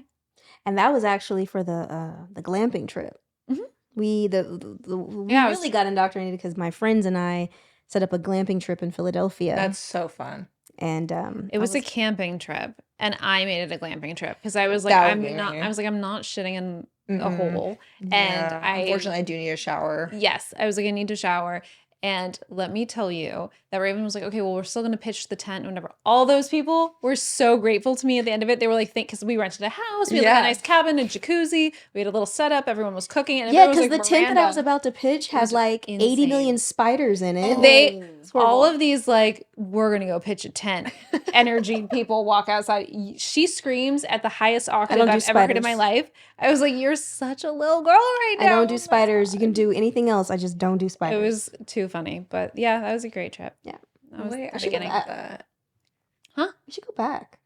Speaker 3: And that was actually for the glamping trip.
Speaker 2: Mhm.
Speaker 3: We
Speaker 2: Yeah,
Speaker 3: really got indoctrinated because my friends and I set up a glamping trip in Philadelphia.
Speaker 1: That's so fun.
Speaker 3: And
Speaker 2: It was a camping trip, and I made it a glamping trip because I was like,
Speaker 1: That would be
Speaker 2: I'm not.
Speaker 1: me.
Speaker 2: I was like, I'm not shitting in a
Speaker 1: Mm-mm.
Speaker 2: hole.
Speaker 1: Yeah.
Speaker 2: And
Speaker 1: Unfortunately, I do need a shower.
Speaker 2: Yes, I was like, I need to shower. And let me tell you that Raven was like, okay, well, we're still going to pitch the tent and whatever. All those people were so grateful to me at the end of it. They were like, because we rented a house, we had like
Speaker 1: Yeah.
Speaker 2: a nice cabin, a jacuzzi, we had a little setup, everyone was cooking. And
Speaker 3: yeah,
Speaker 2: everyone
Speaker 3: because
Speaker 2: was like,
Speaker 3: the tent that I was
Speaker 2: "Miranda."
Speaker 3: about to pitch
Speaker 2: It
Speaker 3: had
Speaker 2: was
Speaker 3: like 80
Speaker 2: insane.
Speaker 3: million spiders in it.
Speaker 2: They
Speaker 3: It's horrible.
Speaker 2: all of these like we're gonna go pitch a tent energy people walk outside. She screams at the highest octave
Speaker 3: don't do
Speaker 2: I've ever heard in my
Speaker 3: spiders.
Speaker 2: life. I was like, you're such a little girl right now.
Speaker 3: I don't do
Speaker 2: Oh my
Speaker 3: spiders. You
Speaker 2: God.
Speaker 3: can do anything else. I just don't do
Speaker 2: It
Speaker 3: spiders.
Speaker 2: was too funny, but yeah, that was a great trip.
Speaker 3: Yeah.
Speaker 2: That was
Speaker 1: Wait,
Speaker 2: the
Speaker 1: I should go
Speaker 2: beginning.
Speaker 1: back to that.
Speaker 3: We should go back.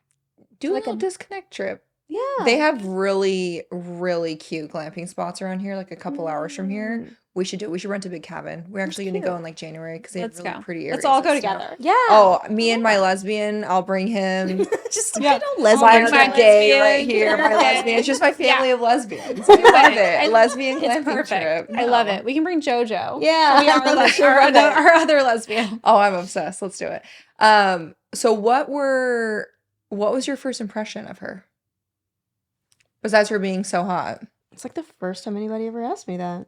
Speaker 1: Do
Speaker 3: Like
Speaker 1: like a
Speaker 3: a-
Speaker 1: disconnect trip.
Speaker 3: Yeah.
Speaker 1: They have really, really cute glamping spots around here, like a couple hours from here.
Speaker 3: Mm.
Speaker 1: We should do. We should rent a big cabin. We're actually going to
Speaker 3: cute.
Speaker 1: go in like January because they have
Speaker 2: Let's
Speaker 1: really
Speaker 2: go.
Speaker 1: pretty areas.
Speaker 2: Let's all go
Speaker 1: that snow.
Speaker 2: together.
Speaker 3: Yeah.
Speaker 1: Oh, me and my lesbian. I'll bring him.
Speaker 3: just
Speaker 2: Yeah.
Speaker 3: you know,
Speaker 2: I'll
Speaker 3: lesbian.
Speaker 2: bring my
Speaker 1: I'm gay
Speaker 2: lesbian.
Speaker 1: right here. My
Speaker 2: Okay.
Speaker 1: lesbian. It's just my
Speaker 2: Yeah.
Speaker 1: family of lesbians. I love it.
Speaker 2: I-
Speaker 1: Lesbian
Speaker 2: It's
Speaker 1: glamping
Speaker 2: perfect.
Speaker 1: trip.
Speaker 2: I love
Speaker 1: No.
Speaker 2: it. We can bring JoJo.
Speaker 3: Yeah.
Speaker 2: She'll be our other lesbian.
Speaker 1: Oh, I'm obsessed. Let's do it. So what was your first impression of her? Besides her being so hot.
Speaker 3: It's like the first time anybody ever asked me that.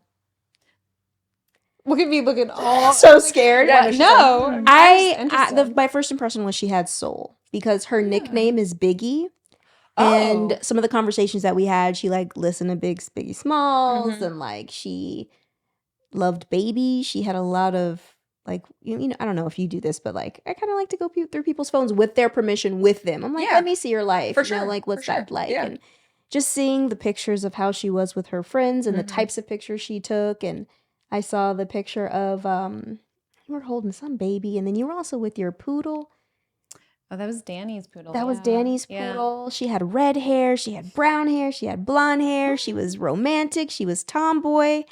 Speaker 2: Look at me looking all
Speaker 3: So scared.
Speaker 1: Yeah,
Speaker 2: What?
Speaker 1: she's
Speaker 2: No,
Speaker 1: like,
Speaker 2: I'm just interested.
Speaker 3: My first impression was she had soul because her nickname is Biggie.
Speaker 1: Oh.
Speaker 3: And some of the conversations that we had, she like listened to Biggie Smalls
Speaker 1: Mhm.
Speaker 3: and like she loved Baby. She had a lot of like, I don't know if you do this, but like, I kind of like to go through people's phones with their permission with them. I'm like,
Speaker 1: Yeah.
Speaker 3: let me see your life.
Speaker 1: For sure.
Speaker 3: Like, what's
Speaker 1: For sure.
Speaker 3: that like?
Speaker 1: Yeah.
Speaker 3: And just seeing the pictures of how she was with her friends and the
Speaker 1: Mhm.
Speaker 3: types of pictures she took. And I saw the picture of, you were holding some baby, and then you were also with your poodle.
Speaker 2: Oh, that was Danny's poodle.
Speaker 3: That was
Speaker 2: yeah.
Speaker 3: Danny's
Speaker 2: Yeah.
Speaker 3: poodle. She had red hair. She had brown hair. She had blonde hair. She was romantic. She was tomboy.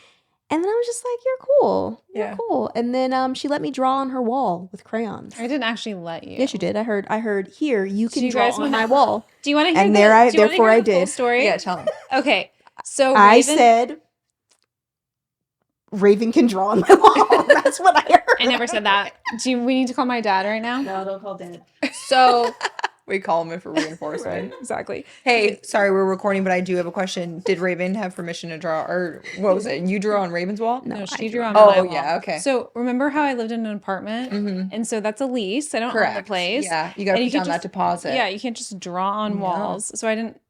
Speaker 3: And then I was just like, you're cool. You're
Speaker 1: Yeah.
Speaker 3: cool. And then she let me draw on her wall with crayons.
Speaker 2: I didn't actually let you.
Speaker 3: Yes, you did. I heard, here, you can
Speaker 2: you
Speaker 3: draw
Speaker 2: guys
Speaker 3: on
Speaker 2: wanna-
Speaker 3: my wall.
Speaker 2: Do you want to hear
Speaker 3: And
Speaker 2: the,
Speaker 3: there I-
Speaker 2: do you wanna
Speaker 3: therefore
Speaker 2: hear
Speaker 3: I
Speaker 2: the full
Speaker 3: did.
Speaker 2: story?
Speaker 1: Yeah, tell him.
Speaker 2: Okay. So
Speaker 3: I
Speaker 2: Raven,
Speaker 3: said, Raven can draw on my wall. That's what I heard.
Speaker 2: I never said that. We need to call my dad right now?
Speaker 3: No, don't call Dad.
Speaker 2: So
Speaker 1: We call him in for reinforcement.
Speaker 2: exactly.
Speaker 1: Hey, sorry, we're recording, but I do have a question. Did Raven have permission to draw, or what was it? You drew on Raven's wall?
Speaker 3: No,
Speaker 2: No,
Speaker 3: I
Speaker 2: she
Speaker 3: drew
Speaker 2: drew on
Speaker 1: Oh,
Speaker 2: my wall.
Speaker 1: yeah, okay.
Speaker 2: So remember how I lived in an apartment,
Speaker 1: Mhm.
Speaker 2: and so that's a lease. I don't own
Speaker 1: Correct.
Speaker 2: the place.
Speaker 1: Yeah, you got to
Speaker 2: And
Speaker 1: put
Speaker 2: can't
Speaker 1: down that
Speaker 2: just-
Speaker 1: deposit.
Speaker 2: Yeah, you can't just draw on
Speaker 1: No.
Speaker 2: walls. So I didn't.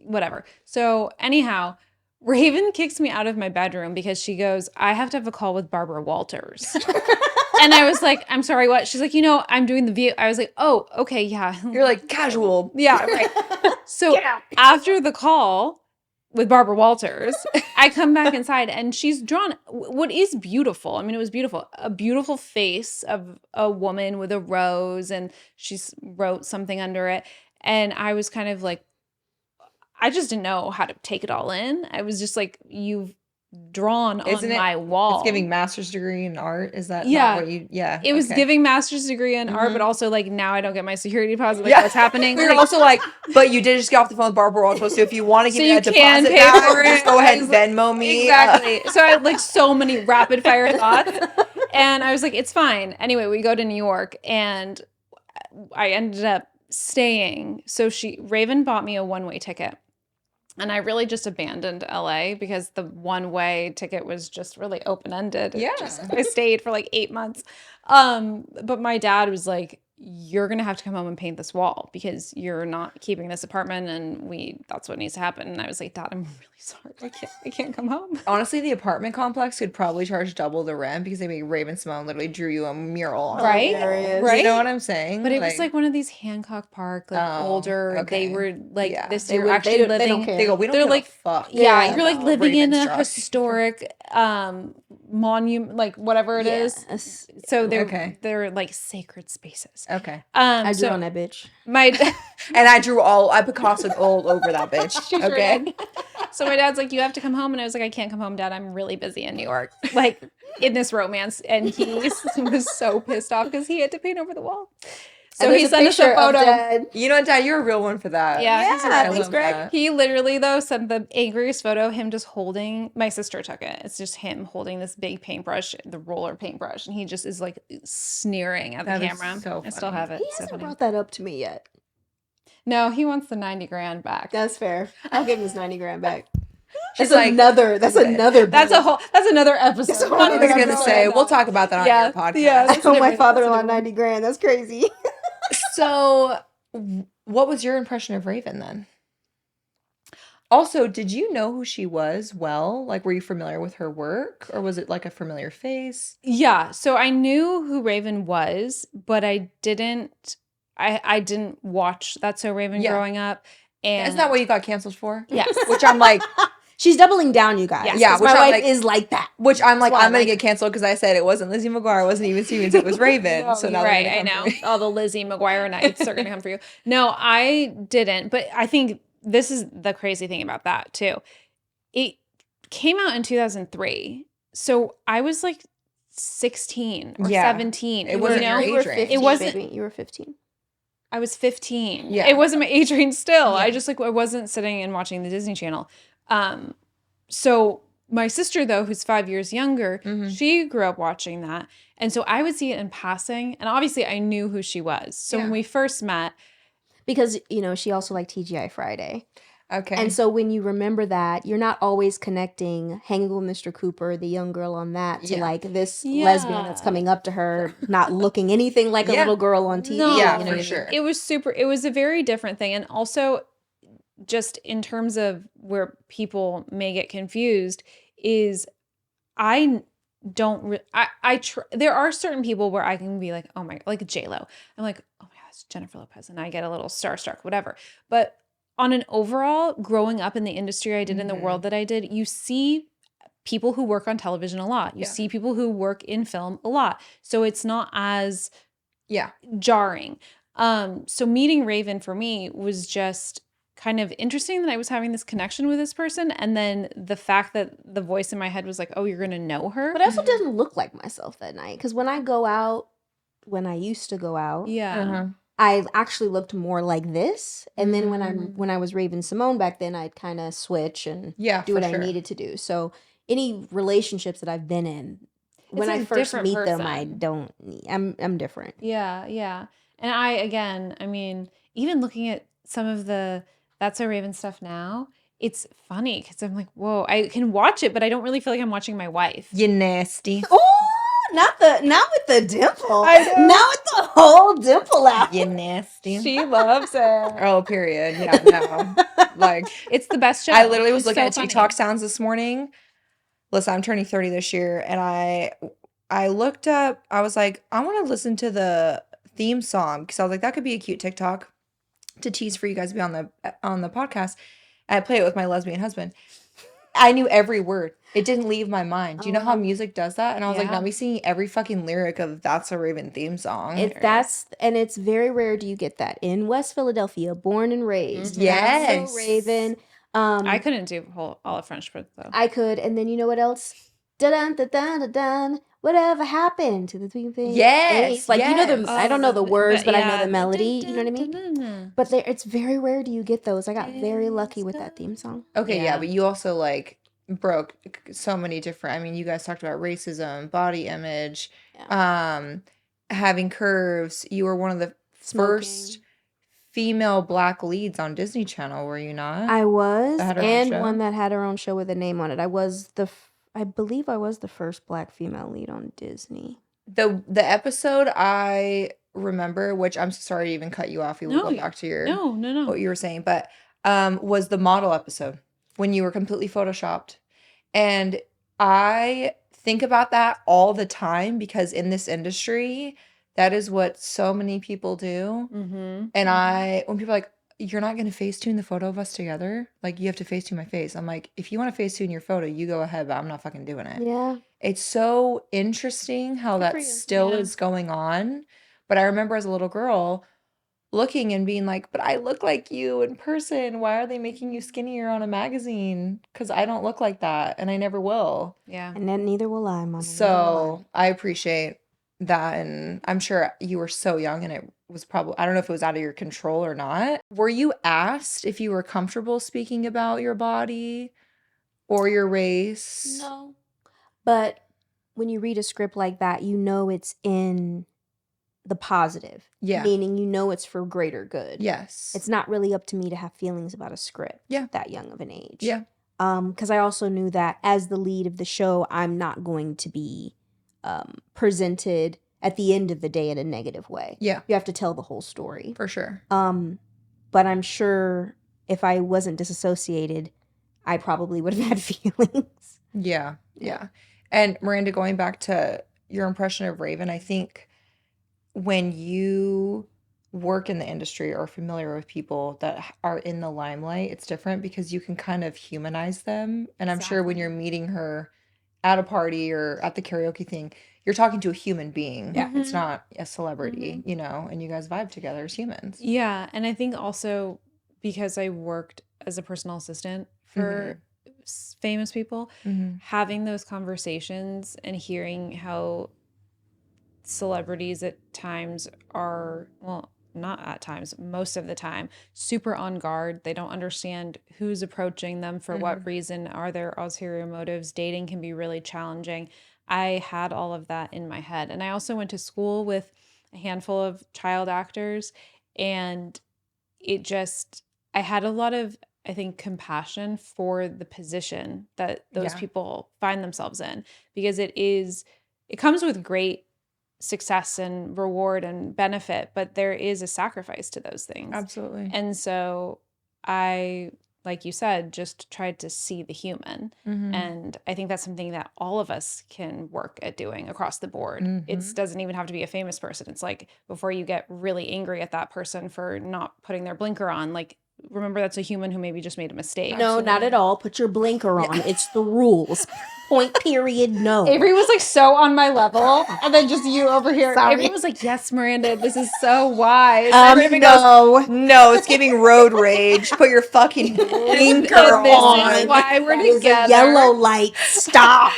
Speaker 2: Whatever. So anyhow, Raven kicks me out of my bedroom because she goes, "I have to have a call with Barbara Walters." And I was like, "I'm sorry, what?" She's like, I'm doing the view. I was like, "Oh, okay, yeah."
Speaker 1: You're like casual.
Speaker 2: Yeah, right. So after the call with Barbara Walters, I come back inside and she's drawn what is beautiful. I mean, it was beautiful. A beautiful face of a woman with a rose, and she's wrote something under it. And I was kind of like, I just didn't know how to take it all in. I was just like, you've drawn
Speaker 1: Isn't
Speaker 2: on
Speaker 1: it-
Speaker 2: my wall.
Speaker 1: It's giving master's degree in art. Is that
Speaker 2: Yeah.
Speaker 1: not what you? Yeah.
Speaker 2: It was
Speaker 1: okay.
Speaker 2: giving master's degree in art,
Speaker 1: Mhm.
Speaker 2: but also like now I don't get my security deposit. Like
Speaker 1: Yeah.
Speaker 2: what's happening?
Speaker 1: We were
Speaker 2: Like,
Speaker 1: also like, but you did just get off the phone with Barbara Walters, so if you want to
Speaker 2: So
Speaker 1: give me
Speaker 2: you
Speaker 1: that
Speaker 2: can
Speaker 1: deposit
Speaker 2: pay
Speaker 1: back,
Speaker 2: for it.
Speaker 1: just go ahead and
Speaker 2: I was like,
Speaker 1: Venmo me.
Speaker 2: exactly. So I had like so many rapid fire thoughts, and I was like, it's fine. Anyway, we go to New York, and I ended up staying. So Raven bought me a one-way ticket. And I really just abandoned LA because the one-way ticket was just really open-ended.
Speaker 1: Yeah.
Speaker 2: I stayed for like 8 months. But my dad was like, you're going to have to come home and paint this wall because you're not keeping this apartment, and that's what needs to happen. And I was like, Dad, I'm really sorry. I can't come home.
Speaker 1: Honestly, the apartment complex could probably charge double the rent because they made Raven Simone literally drew you a mural on
Speaker 2: Right?
Speaker 1: the wall.
Speaker 3: Hilarious.
Speaker 1: You know what I'm saying?
Speaker 2: But it was like one of these Hancock Park, like
Speaker 1: Oh,
Speaker 2: older.
Speaker 1: okay.
Speaker 2: They were like
Speaker 1: Yeah.
Speaker 2: this.
Speaker 3: They
Speaker 2: You're
Speaker 3: would-
Speaker 2: actually
Speaker 3: they don't
Speaker 2: living.
Speaker 3: care.
Speaker 1: they go, we don't
Speaker 2: They're
Speaker 1: give
Speaker 2: like,
Speaker 1: a fuck.
Speaker 2: yeah, you're like
Speaker 1: about
Speaker 2: living in
Speaker 1: Raven's
Speaker 2: a
Speaker 1: drawing.
Speaker 2: historic monument, like whatever it is.
Speaker 3: Yes.
Speaker 2: So
Speaker 1: Okay.
Speaker 2: they're like sacred spaces.
Speaker 1: Okay.
Speaker 3: I drew
Speaker 2: So
Speaker 3: on that bitch.
Speaker 2: my
Speaker 1: And I Picasso'd all over that bitch.
Speaker 2: She sure
Speaker 1: Okay.
Speaker 2: did. So my dad's like, you have to come home, and I was like, I can't come home, Dad. I'm really busy in New York, like in this romance. And he was so pissed off because he had to paint over the wall. So
Speaker 3: And
Speaker 2: he
Speaker 3: there's a
Speaker 2: sent us a
Speaker 3: picture of
Speaker 2: photo.
Speaker 3: Dad.
Speaker 1: You know what, Dad? You're a real one for that.
Speaker 2: Yeah,
Speaker 3: Yeah,
Speaker 2: he's a
Speaker 1: I
Speaker 3: thanks,
Speaker 1: love
Speaker 3: Greg.
Speaker 1: that.
Speaker 2: He literally, though, sent the angriest photo of him just holding, my sister took it. It's just him holding this big paintbrush, the roller paintbrush, and he just is like sneering at
Speaker 1: That
Speaker 2: the
Speaker 1: is
Speaker 2: camera.
Speaker 1: so
Speaker 2: I still
Speaker 1: funny.
Speaker 2: have it.
Speaker 3: He
Speaker 2: It's so
Speaker 3: hasn't
Speaker 2: funny.
Speaker 3: brought that up to me yet.
Speaker 2: No, he wants the 90 grand back.
Speaker 3: That's fair. I'll give him his 90 grand back.
Speaker 1: She's
Speaker 3: That's
Speaker 1: like,
Speaker 3: another. That's another.
Speaker 2: That's another episode.
Speaker 3: It's a whole
Speaker 1: I was
Speaker 3: other
Speaker 1: gonna say, we'll talk about that on
Speaker 2: Yeah,
Speaker 1: your podcast.
Speaker 2: yeah.
Speaker 3: I
Speaker 2: That's
Speaker 3: owe my
Speaker 2: different.
Speaker 3: father-in-law
Speaker 2: That's
Speaker 3: 90 grand. That's crazy.
Speaker 1: So, what was your impression of Raven then? Also, did you know who she was well? Like, were you familiar with her work, or was it like a familiar face?
Speaker 2: Yeah, so I knew who Raven was, but I didn't watch That's So Raven
Speaker 1: Yeah.
Speaker 2: growing up. And
Speaker 1: Isn't that what you got canceled for?
Speaker 2: Yes.
Speaker 1: Which I'm like,
Speaker 3: She's doubling down, you guys.
Speaker 2: Yeah,
Speaker 3: 'cause
Speaker 1: which
Speaker 3: my
Speaker 1: I'm
Speaker 3: life
Speaker 1: like-
Speaker 3: is like that.
Speaker 1: I'm
Speaker 3: why I
Speaker 1: I'm gonna
Speaker 3: like
Speaker 1: get canceled because I said it wasn't Lizzie McGuire, it wasn't even Stevens, it was Raven.
Speaker 2: No,
Speaker 1: so
Speaker 2: you're
Speaker 1: now they're
Speaker 2: right,
Speaker 1: gonna
Speaker 2: I
Speaker 1: come
Speaker 2: know.
Speaker 1: for me.
Speaker 2: All the Lizzie McGuire nights are going to come for you. No, I didn't. But I think this is the crazy thing about that, too. It came out in 2003. So I was like 16 or
Speaker 1: Yeah.
Speaker 2: 17.
Speaker 1: It wasn't your
Speaker 3: You were
Speaker 1: age range.
Speaker 3: 15,
Speaker 2: It wasn't-
Speaker 3: baby. You were 15.
Speaker 2: I was 15.
Speaker 1: Yeah.
Speaker 2: It wasn't my age range still.
Speaker 1: Yeah.
Speaker 2: I just I wasn't sitting and watching the Disney Channel. So my sister, though, who's 5 years younger,
Speaker 1: Mhm.
Speaker 2: she grew up watching that. And so I would see it in passing. And obviously I knew who she was. So when
Speaker 1: Yeah.
Speaker 2: we first met,
Speaker 3: Because, she also liked TGI Friday.
Speaker 1: Okay.
Speaker 3: And so when you remember that, you're not always connecting Hanging with Mr. Cooper, the young girl on that, to
Speaker 1: Yeah.
Speaker 3: like this
Speaker 2: Yeah.
Speaker 3: lesbian that's coming up to her, not looking anything like a
Speaker 1: Yeah.
Speaker 3: little girl on TV.
Speaker 2: No.
Speaker 1: Yeah,
Speaker 3: you know
Speaker 1: for
Speaker 3: what I mean?
Speaker 1: sure.
Speaker 2: it was a very different thing. And also, just in terms of where people may get confused, is I there are certain people where I can be like, oh my, like J-Lo. I'm like, oh my God, it's Jennifer Lopez. And I get a little starstruck, whatever. But on an overall, growing up in the industry I did, in the world that I did, you see people who work on television a lot. You see people who work in film a lot. So it's not as jarring. So meeting Raven for me was just kind of interesting that I was having this connection with this person. And then the fact that the voice in my head was like, oh, you're going to know her.
Speaker 3: But I also didn't look like myself that night. Because when I used to go out, I actually looked more like this. And then when I was Raven Symoné back then, I'd kind of switch and do what I needed to do. So any relationships that I've been in, when I first meet them, I'm different.
Speaker 2: Yeah. And I mean, even looking at some of the That's So Raven stuff now, it's funny because I'm like, whoa, I can watch it, but I don't really feel like I'm watching my wife.
Speaker 1: You nasty.
Speaker 3: Oh, not with the dimple. Not with the whole dimple out.
Speaker 1: You nasty.
Speaker 2: She loves it.
Speaker 1: Oh, period. Yeah, no. Like,
Speaker 2: it's the best show.
Speaker 1: I literally was looking
Speaker 2: so
Speaker 1: at
Speaker 2: funny.
Speaker 1: TikTok sounds this morning. Listen, I'm turning 30 this year, and I looked up, I was like, I want to listen to the theme song, because I was like, that could be a cute TikTok to tease for you guys to be on the podcast. And I play it with my lesbian husband. I knew every word. It didn't leave my mind. Do you know how music does that? And I was like, not me singing every fucking lyric of That's So Raven theme song.
Speaker 3: It's very rare do you get that. In West Philadelphia, born and raised.
Speaker 1: Yes.
Speaker 3: That's So Raven.
Speaker 2: I couldn't do all of French Prince though.
Speaker 3: I could, and then you know what else? Dun dun dun dun dun. Whatever happened to the three things?
Speaker 1: Yes,
Speaker 3: like you know the. I don't know the words, but I know
Speaker 2: yeah.
Speaker 3: the melody. You know what I mean? But it's very rare do you get those. I got very lucky with that theme song.
Speaker 1: Okay, yeah, but you also like broke so many different. I mean, you guys talked about racism, body image, having curves. You were one of the first female Black leads on Disney Channel, were you not?
Speaker 3: I was,
Speaker 1: That had her own
Speaker 3: and
Speaker 1: show?
Speaker 3: one that had her own show with a name on it. I believe I was the first Black female lead on Disney.
Speaker 1: The episode I remember, which I'm sorry to even cut you off. You will go back to your what you were saying, but was the model episode when you were completely photoshopped, and I think about that all the time because in this industry, that is what so many people do. And when people are like, you're not going to Facetune the photo of us together, like you have to Facetune my face. I'm like, if you want to Facetune your photo, you go ahead, but I'm not fucking doing it.
Speaker 3: Yeah.
Speaker 1: It's so interesting how that still is going on. But I remember as a little girl looking and being like, but I look like you in person. Why are they making you skinnier on a magazine? Because I don't look like that, and I never will.
Speaker 2: Yeah.
Speaker 3: And then neither will I, Mama.
Speaker 1: So I appreciate that, and I'm sure you were so young, and it was probably, I don't know if it was out of your control or not. Were you asked if you were comfortable speaking about your body or your race?
Speaker 3: No. But when you read a script like that, you know it's in the positive.
Speaker 1: Yeah.
Speaker 3: Meaning you know it's for greater good.
Speaker 1: Yes.
Speaker 3: It's not really up to me to have feelings about a script that young of an age.
Speaker 1: Yeah.
Speaker 3: Because I also knew that as the lead of the show, I'm not going to be presented at the end of the day in a negative way.
Speaker 1: Yeah.
Speaker 3: You have to tell the whole story.
Speaker 1: For sure.
Speaker 3: But I'm sure if I wasn't disassociated, I probably would have had feelings.
Speaker 1: Yeah. And Miranda, going back to your impression of Raven, I think when you work in the industry or are familiar with people that are in the limelight, it's different because you can kind of humanize them. And I'm sure when you're meeting her at a party or at the karaoke thing, you're talking to a human being. Yeah. It's not a celebrity, you know, and you guys vibe together as humans.
Speaker 2: Yeah. And I think also because I worked as a personal assistant for famous people, having those conversations and hearing how celebrities at times are, well, not at times, most of the time, super on guard. They don't understand who's approaching them for what reason. Are there ulterior motives? Dating can be really challenging. I had all of that in my head. And I also went to school with a handful of child actors, and I had a lot of, I think, compassion for the position that those people find themselves in, because it comes with great success and reward and benefit, but there is a sacrifice to those things.
Speaker 1: Absolutely.
Speaker 2: And so I like you said, just tried to see the human. And I think that's something that all of us can work at doing across the board. It doesn't even have to be a famous person. It's like, before you get really angry at that person for not putting their blinker on, like, remember that's a human who maybe just made a mistake.
Speaker 3: No, not at all. Put your blinker on. It's the rules. Point, period, no.
Speaker 2: Avery was like so on my level, and then just you over here.
Speaker 3: Sorry.
Speaker 2: Avery was like, "Yes, Miranda, this is so wise."
Speaker 1: No, it's giving road rage. Put your fucking blinker
Speaker 2: And this
Speaker 1: on.
Speaker 2: is why we're
Speaker 3: That is
Speaker 2: together.
Speaker 3: a yellow light. Stop.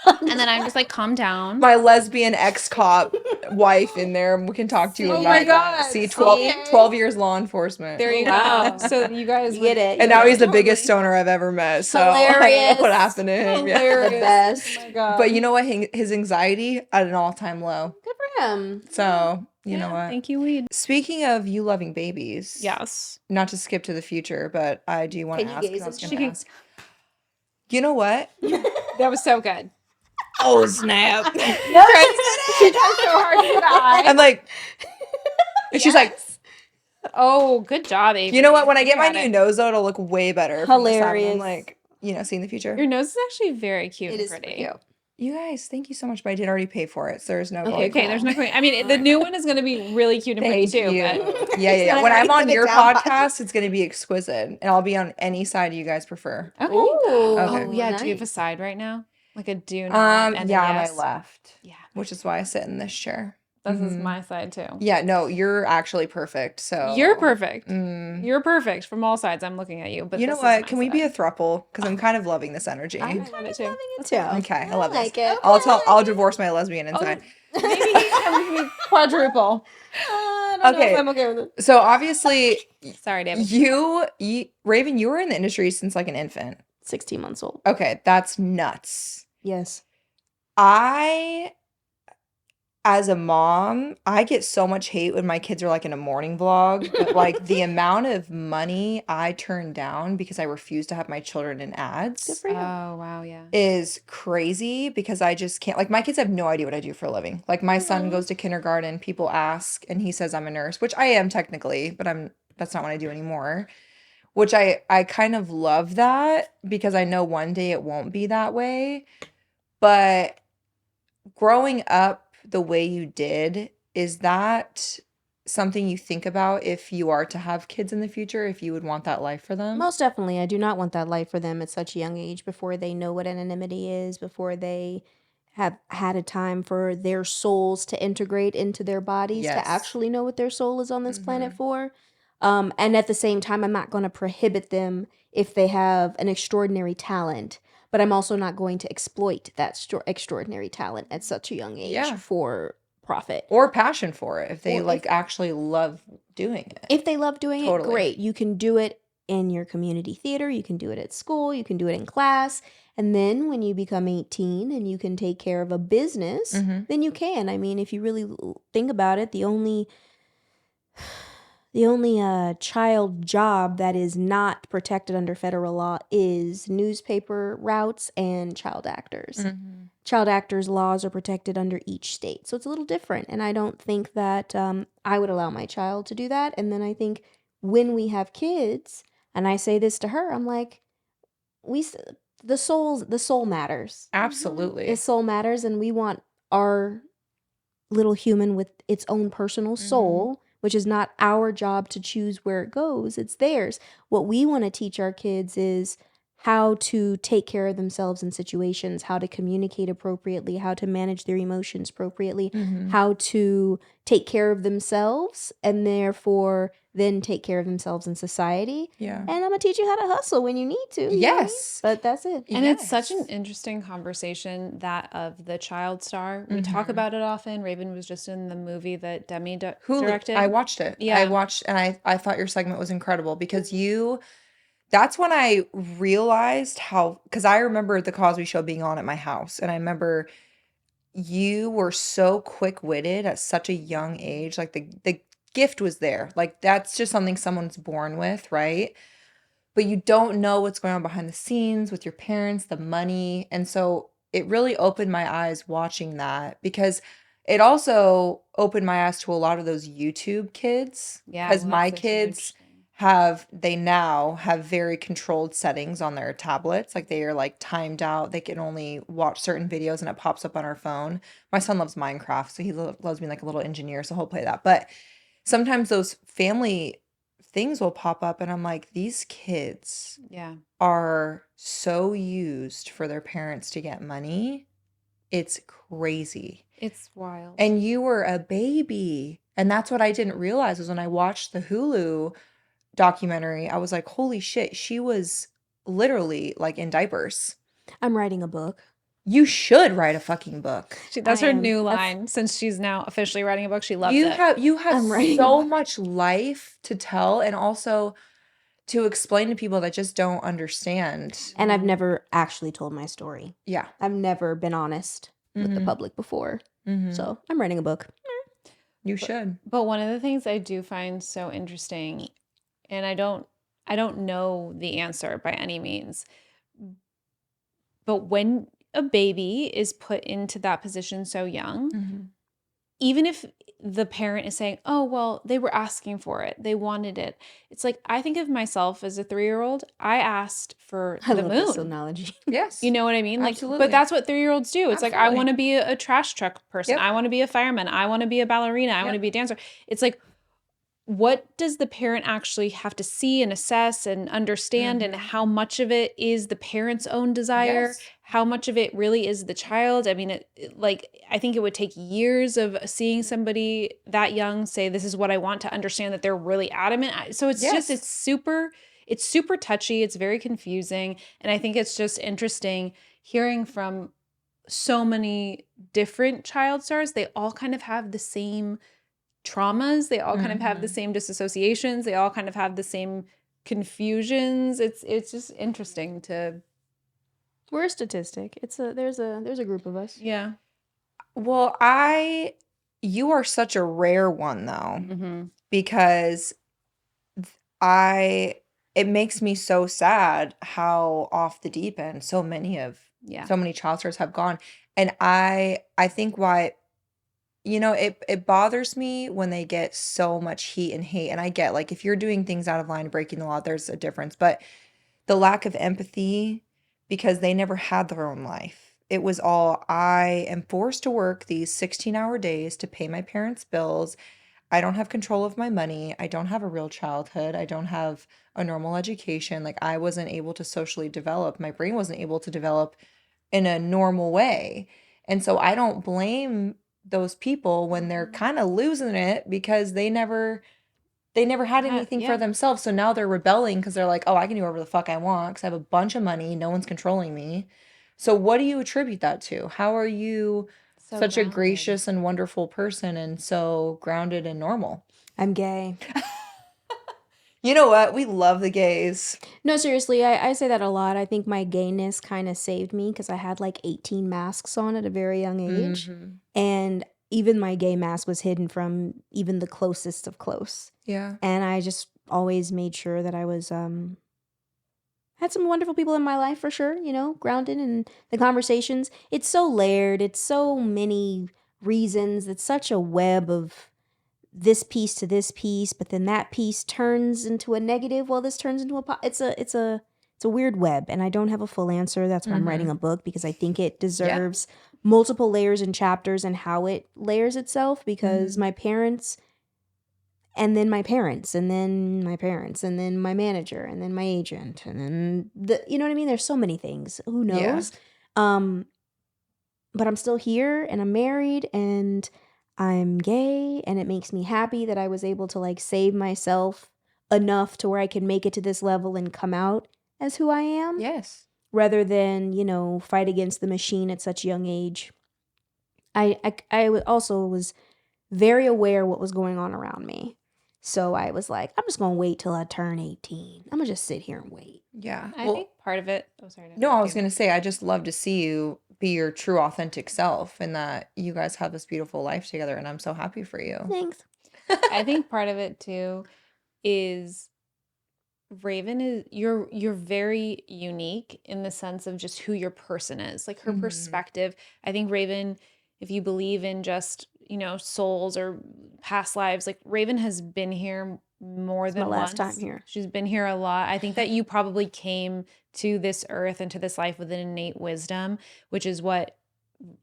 Speaker 2: And then I'm just like, calm down.
Speaker 1: My lesbian ex-cop wife in there. We can talk to you
Speaker 2: Oh
Speaker 1: about
Speaker 2: my
Speaker 1: that.
Speaker 2: God.
Speaker 1: See, 12 years law enforcement.
Speaker 2: There you
Speaker 3: Wow.
Speaker 2: go. So you guys
Speaker 3: You get it.
Speaker 1: And now he's the biggest stoner I've ever met. So I don't
Speaker 3: Hilarious.
Speaker 1: know what happened to him. Yeah.
Speaker 2: Hilarious.
Speaker 3: The best.
Speaker 2: Oh my God.
Speaker 1: But you know what? His anxiety at an all-time low.
Speaker 3: Good for him.
Speaker 1: So, you know what?
Speaker 2: Thank you, weed.
Speaker 1: Speaking of you loving babies.
Speaker 2: Yes.
Speaker 1: Not to skip to the future, but I do want to
Speaker 3: Can you
Speaker 1: ask.
Speaker 3: gaze
Speaker 1: 'Cause I was
Speaker 3: at
Speaker 1: gonna
Speaker 2: me?
Speaker 1: ask. You know what?
Speaker 2: That was so good.
Speaker 1: Oh, snap.
Speaker 2: She tried so hard to die.
Speaker 1: I'm like, and she's like,
Speaker 2: Oh, good job, Avery.
Speaker 1: you know what? When I get my
Speaker 2: got
Speaker 1: new
Speaker 2: it.
Speaker 1: nose, though, it'll look way better. from this side.
Speaker 3: Hilarious.
Speaker 1: I'm like, seeing the future.
Speaker 2: Your nose is actually very cute
Speaker 3: It
Speaker 2: and
Speaker 3: is
Speaker 2: pretty.
Speaker 3: cute.
Speaker 1: You guys, thank you so much, but I did already pay for it, so there's no.
Speaker 3: Okay,
Speaker 2: Okay,
Speaker 3: cool.
Speaker 2: there's no point. I mean, the new one is going to be really cute and pretty
Speaker 1: Thank
Speaker 2: too.
Speaker 1: you.
Speaker 2: But
Speaker 1: Yeah. When I'm
Speaker 3: Put
Speaker 1: on
Speaker 3: it
Speaker 1: your
Speaker 3: down,
Speaker 1: podcast, it's gonna be exquisite, and I'll be on any side you guys prefer.
Speaker 2: okay.
Speaker 3: Ooh,
Speaker 1: Okay.
Speaker 2: Oh yeah. Do you have a
Speaker 3: nice.
Speaker 2: side right now? Like a do not and a
Speaker 1: Yeah,
Speaker 2: yes?
Speaker 1: on my left,
Speaker 2: Yeah.
Speaker 1: which is why I sit in this chair.
Speaker 2: This is my side too.
Speaker 1: Yeah, no, you're actually perfect. So
Speaker 2: You're perfect.
Speaker 1: Mm.
Speaker 2: You're perfect from all sides. I'm looking at you. But
Speaker 1: You know
Speaker 2: this is
Speaker 1: what?
Speaker 2: my
Speaker 1: Can we be a
Speaker 2: side.
Speaker 1: throuple? Because I'm kind of loving this energy.
Speaker 2: I love it too.
Speaker 3: Too.
Speaker 1: Okay, I love
Speaker 3: like
Speaker 1: this.
Speaker 3: it.
Speaker 1: I'll divorce my lesbian inside.
Speaker 2: Maybe he can be quadruple.
Speaker 3: I don't know
Speaker 1: Okay.
Speaker 3: if I'm okay with it.
Speaker 1: So obviously,
Speaker 2: Sorry, David.
Speaker 1: you, Raven, you were in the industry since like an infant.
Speaker 3: 16 months old.
Speaker 1: Okay, that's nuts.
Speaker 3: Yes.
Speaker 1: As a mom, I get so much hate when my kids are like in a morning vlog, but like the amount of money I turn down because I refuse to have my children in
Speaker 3: Good
Speaker 1: ads
Speaker 3: for you.
Speaker 2: Oh wow, yeah.
Speaker 1: is crazy because I just can't. Like, my kids have no idea what I do for a living. Like, my son goes to kindergarten, people ask, and he says I'm a nurse, which I am technically, but that's not what I do anymore. Which I kind of love that because I know one day it won't be that way. But growing up the way you did, is that something you think about if you are to have kids in the future, if you would want that life for them?
Speaker 3: Most definitely. I do not want that life for them at such a young age, before they know what anonymity is, before they have had a time for their souls to integrate into their bodies,
Speaker 1: Yes.
Speaker 3: to actually know what their soul is on this planet
Speaker 1: Mhm.
Speaker 3: for. And at the same time, I'm not going to prohibit them if they have an extraordinary talent, but I'm also not going to exploit that extraordinary talent at such a young age
Speaker 1: Yeah.
Speaker 3: for profit.
Speaker 1: Or passion for it if they
Speaker 3: Or
Speaker 1: like actually love doing it.
Speaker 3: If they love doing
Speaker 1: Totally.
Speaker 3: it, great. You can do it in your community theater, you can do it at school, you can do it in class. And then when you become 18 and you can take care of a business,
Speaker 1: Mhm.
Speaker 3: then you can. I mean, if you really think about it, the only child job that is not protected under federal law is newspaper routes and child actors.
Speaker 1: Mhm.
Speaker 3: Child actors laws are protected under each state. So it's a little different. And I don't think that I would allow my child to do that. And then I think when we have kids, and I say this to her, I'm like, the soul matters.
Speaker 1: Absolutely.
Speaker 3: The soul matters, and we want our little human with its own personal soul, which is not our job to choose where it goes. It's theirs. What we want to teach our kids is how to take care of themselves in situations, how to communicate appropriately, how to manage their emotions appropriately,
Speaker 1: Mhm.
Speaker 3: how to take care of themselves, and therefore then take care of themselves in society.
Speaker 1: Yeah.
Speaker 3: And I'm going to teach you how to hustle when you need to. you know what I mean?
Speaker 1: Yes.
Speaker 3: But that's it.
Speaker 2: And it's such an
Speaker 1: Yes.
Speaker 2: interesting conversation, that of the child star. We talk
Speaker 1: Mhm.
Speaker 2: about it often. Raven was just in the movie that Demi
Speaker 1: Hulu.
Speaker 2: directed.
Speaker 1: I watched it.
Speaker 2: Yeah.
Speaker 1: I watched, and I thought your segment was incredible because that's when I realized because I remember the Cosby Show being on at my house, and I remember you were so quick-witted at such a young age. Like, the gift was there. Like, that's just something someone's born with, right? But you don't know what's going on behind the scenes with your parents, the money. And so it really opened my eyes watching that, because it also opened my eyes to a lot of those YouTube kids.
Speaker 2: Yeah,
Speaker 1: Because
Speaker 2: well,
Speaker 1: my
Speaker 2: that's a huge
Speaker 1: kids
Speaker 2: thing.
Speaker 1: they now have very controlled settings on their tablets. Like they are like timed out. They can only watch certain videos and it pops up on our phone. My son loves Minecraft, so he loves being like a little engineer, so he'll play that. But sometimes those family things will pop up and I'm like, these kids
Speaker 2: Yeah.
Speaker 1: are so used for their parents to get money. It's crazy.
Speaker 2: It's wild.
Speaker 1: And you were a baby. And that's what I didn't realize was when I watched the Hulu documentary, I was like, holy shit, she was literally like in diapers.
Speaker 3: I'm writing a book.
Speaker 1: You should write a fucking book.
Speaker 2: That's
Speaker 3: I
Speaker 2: her
Speaker 3: am.
Speaker 2: new
Speaker 3: That's-
Speaker 2: line. Since she's now officially writing a book, she loves
Speaker 1: You
Speaker 2: it.
Speaker 1: have
Speaker 3: I'm writing a
Speaker 1: so
Speaker 3: book.
Speaker 1: much life to tell and also to explain to people that just don't understand.
Speaker 3: And I've never actually told my story.
Speaker 1: Yeah.
Speaker 3: I've never been honest with the public before. So I'm writing a book.
Speaker 1: You should.
Speaker 2: But one of the things I do find so interesting, and I don't know the answer by any means, but when a baby is put into that position so young, even if the parent is saying, oh, well, they were asking for it, they wanted it. It's like, I think of myself as a 3-year-old. I asked for
Speaker 3: I
Speaker 2: the
Speaker 3: love
Speaker 2: moon.
Speaker 3: this analogy.
Speaker 1: Yes.
Speaker 2: You know what I mean? Like,
Speaker 1: Absolutely.
Speaker 2: but that's what 3-year-olds do. It's like, I
Speaker 1: Absolutely.
Speaker 2: want to be a trash truck person.
Speaker 1: Yep.
Speaker 2: I want to be a fireman. I want to be a ballerina. I want to be a dancer. It's like, what does the parent actually have to see and assess and understand, and how much of it is the parent's own desire?
Speaker 1: Yes.
Speaker 2: How much of it really is the child? I mean, I think it would take years of seeing somebody that young say, this is what I want, to understand that they're really adamant. So it's just,
Speaker 1: Yes.
Speaker 2: it's super touchy. It's very confusing. And I think it's just interesting hearing from so many different child stars. They all kind of have the same traumas. They all kind of have the same disassociations. They all kind of have the same confusions. It's just interesting to.
Speaker 3: We're a statistic. There's a group of us.
Speaker 2: Yeah.
Speaker 1: Well, you are such a rare one though, because it makes me so sad how off the deep end so many child stars have gone. And I think why, it bothers me when they get so much heat and hate. And I get, like, if you're doing things out of line, breaking the law, there's a difference. But the lack of empathy, because they never had their own life. It was all, I am forced to work these 16-hour days to pay my parents' bills. I don't have control of my money. I don't have a real childhood. I don't have a normal education. Like, I wasn't able to socially develop. My brain wasn't able to develop in a normal way. And so I don't blame those people when they're kind of losing it because they never had anything for themselves. So now they're rebelling because they're like, oh, I can do whatever the fuck I want because I have a bunch of money. No one's controlling me. So what do you attribute that to? How are you such a gracious and wonderful person and so grounded and normal?
Speaker 3: I'm gay.
Speaker 1: You know what? We love the gays.
Speaker 3: No, seriously, I say that a lot. I think my gayness kind of saved me because I had like 18 masks on at a very young age. And even my gay mask was hidden from even the closest of close.
Speaker 1: Yeah.
Speaker 3: And I just always made sure that I was had some wonderful people in my life for sure, grounded in the conversations. It's so layered. It's so many reasons. It's such a web of this piece to this piece, but then that piece turns into a negative. Well, this turns into it's a weird web, and I don't have a full answer. That's why I'm writing a book, because I think it deserves multiple layers and chapters and how it layers itself, because my parents, and then my parents, and then my parents, and then my manager, and then my agent, and then you know what I mean? There's so many things. Who knows? But I'm still here, and I'm married, and I'm gay, and it makes me happy that I was able to like save myself enough to where I can make it to this level and come out as who I am.
Speaker 1: Yes.
Speaker 3: Rather than, fight against the machine at such a young age. I also was very aware what was going on around me. So I was like, I'm just going to wait till I turn 18. I'm going to just sit here and wait.
Speaker 1: Yeah.
Speaker 2: I think part of it. Oh, sorry.
Speaker 1: No, I was going to say, I just love to see you be your true, authentic self, and that you guys have this beautiful life together. And I'm so happy for you.
Speaker 3: Thanks.
Speaker 2: I think part of it too is Raven is you're very unique in the sense of just who your person is, like her perspective. I think Raven, if you believe in just, souls or past lives, like Raven has been here more
Speaker 3: It's my
Speaker 2: than
Speaker 3: last time
Speaker 2: once.
Speaker 3: here.
Speaker 2: She's been here a lot. I think that you probably came to this earth and to this life with an innate wisdom, which is what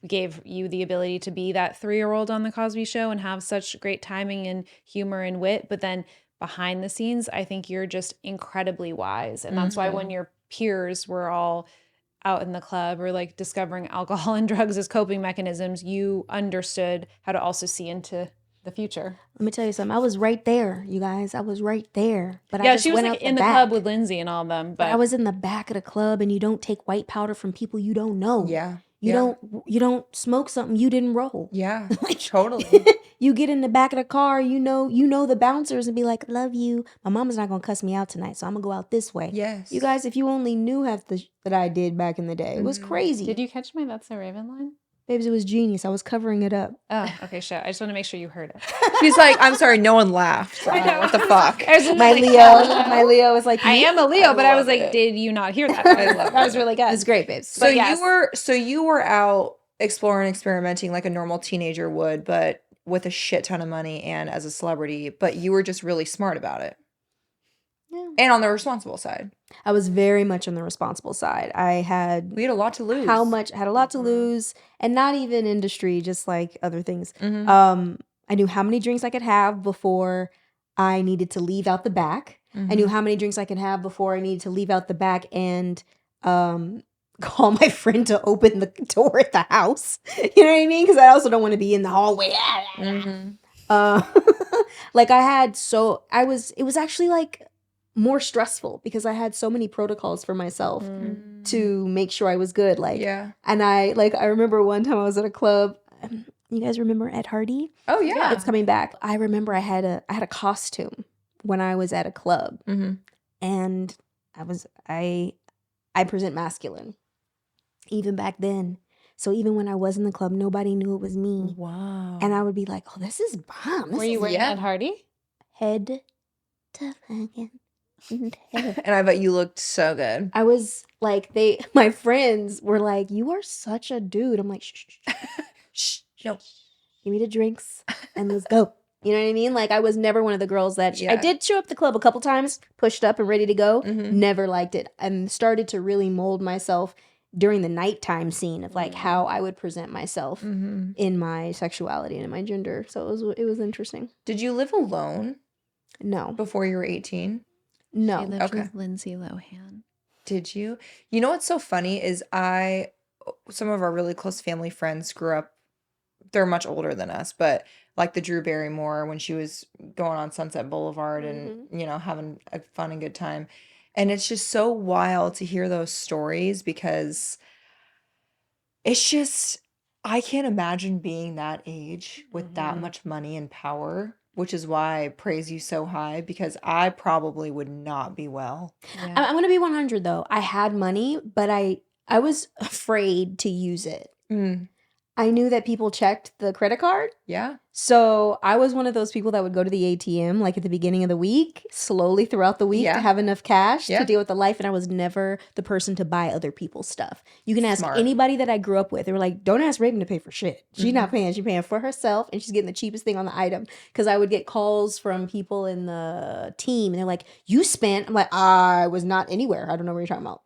Speaker 2: gave you the ability to be that 3-year-old on the Cosby Show and have such great timing and humor and wit. But then behind the scenes, I think you're just incredibly wise. And that's why when your peers were all out in the club or like discovering alcohol and drugs as coping mechanisms, you understood how to also see into the future.
Speaker 3: Let me tell you something. I was right there, you guys. I was right there. But I
Speaker 2: Yeah,
Speaker 3: just
Speaker 2: she was
Speaker 3: went
Speaker 2: like
Speaker 3: out
Speaker 2: in the
Speaker 3: back.
Speaker 2: club with Lindsay and all of them.
Speaker 3: But I
Speaker 2: But
Speaker 3: was in the back of the club, and you don't take white powder from people you don't know.
Speaker 1: Yeah.
Speaker 3: You don't smoke something you didn't roll.
Speaker 1: Yeah.
Speaker 3: Like,
Speaker 1: Totally.
Speaker 3: you get in the back of the car, you know the bouncers and be like, love you. My mama's not gonna cuss me out tonight, so I'm gonna go out this way.
Speaker 1: Yes.
Speaker 3: You guys, if you only knew half the that I did back in the day, it was crazy.
Speaker 2: did you catch my That's the Raven line?
Speaker 3: Babes, it was genius. I was covering it up.
Speaker 2: Oh, okay, shit. I just want to make sure you heard it.
Speaker 1: She's like, I'm sorry, no one laughed. I'm like, what the fuck?
Speaker 2: I was
Speaker 3: My
Speaker 2: like,
Speaker 3: My Leo was like,
Speaker 2: I am a Leo, but I was like,
Speaker 1: it.
Speaker 2: did you not hear that?
Speaker 1: I love
Speaker 2: That was
Speaker 1: it.
Speaker 2: really good.
Speaker 3: it's great, babes.
Speaker 1: So
Speaker 2: yes.
Speaker 1: you were out exploring, experimenting like a normal teenager would, but with a shit ton of money and as a celebrity, but you were just really smart about it.
Speaker 3: Yeah.
Speaker 1: And on the responsible side.
Speaker 3: I was very much on the responsible side. I had
Speaker 1: We had a lot to lose.
Speaker 3: had a lot to lose, and not even industry, just like other things.
Speaker 1: Mhm.
Speaker 3: I knew how many drinks I could have before I needed to leave out the back. I knew how many drinks I could have before I needed to leave out the back and call my friend to open the door at the house. You know what I mean? Because I also don't want to be in the hallway.
Speaker 1: Mhm.
Speaker 3: Like it was actually like more stressful because I had so many protocols for myself to make sure I was good. Like,
Speaker 1: Yeah.
Speaker 3: and I remember one time I was at a club. You guys remember Ed Hardy?
Speaker 1: Oh yeah.
Speaker 3: It's coming back. I remember I had a costume when I was at a club, and I present masculine even back then. So even when I was in the club, nobody knew it was me.
Speaker 1: Wow.
Speaker 3: And I would be like, "Oh, this is bomb. This
Speaker 2: Were you
Speaker 3: is
Speaker 2: wearing
Speaker 1: yeah.
Speaker 2: Ed Hardy?
Speaker 3: head to fucking head."
Speaker 1: And I bet you looked so good.
Speaker 3: I was like, my friends were like, "You are such a dude." I'm like, "Shh, shh, shh.
Speaker 1: Shh. No.
Speaker 3: Give me the drinks and let's go." You know what I mean? Like, I was never one of the girls that I
Speaker 1: Yeah.
Speaker 3: did show up the club a couple times, pushed up and ready to go.
Speaker 1: Mhm.
Speaker 3: Never liked it, and started to really mold myself during the nighttime scene of like how I would present myself in my sexuality and in my gender. So it was interesting.
Speaker 1: Did you live alone
Speaker 3: No,
Speaker 1: before you were 18?
Speaker 2: She
Speaker 3: no.
Speaker 2: lived
Speaker 1: Okay.
Speaker 2: with Lindsay Lohan.
Speaker 1: Did you? You know what's so funny is some of our really close family friends grew up, they're much older than us, but like the Drew Barrymore when she was going on Sunset Boulevard and, having a fun and good time. And it's just so wild to hear those stories because it's just, I can't imagine being that age with that much money and power, which is why I praise you so high because I probably would not be well.
Speaker 2: Yeah.
Speaker 3: I'm gonna be 100 though. I had money, but I was afraid to use it. I knew that people checked the credit card.
Speaker 1: Yeah.
Speaker 3: So I was one of those people that would go to the ATM like at the beginning of the week, slowly throughout the week
Speaker 1: Yeah.
Speaker 3: to have enough cash
Speaker 1: Yeah.
Speaker 3: to deal with the life. And I was never the person to buy other people's stuff. You can ask
Speaker 1: Smart.
Speaker 3: anybody that I grew up with. They were like, don't ask Reagan to pay for shit. She's not paying. She's paying for herself and she's getting the cheapest thing on the item. Because I would get calls from people in the team and they're like, you spent. I'm like, I was not anywhere. I don't know what you're talking about.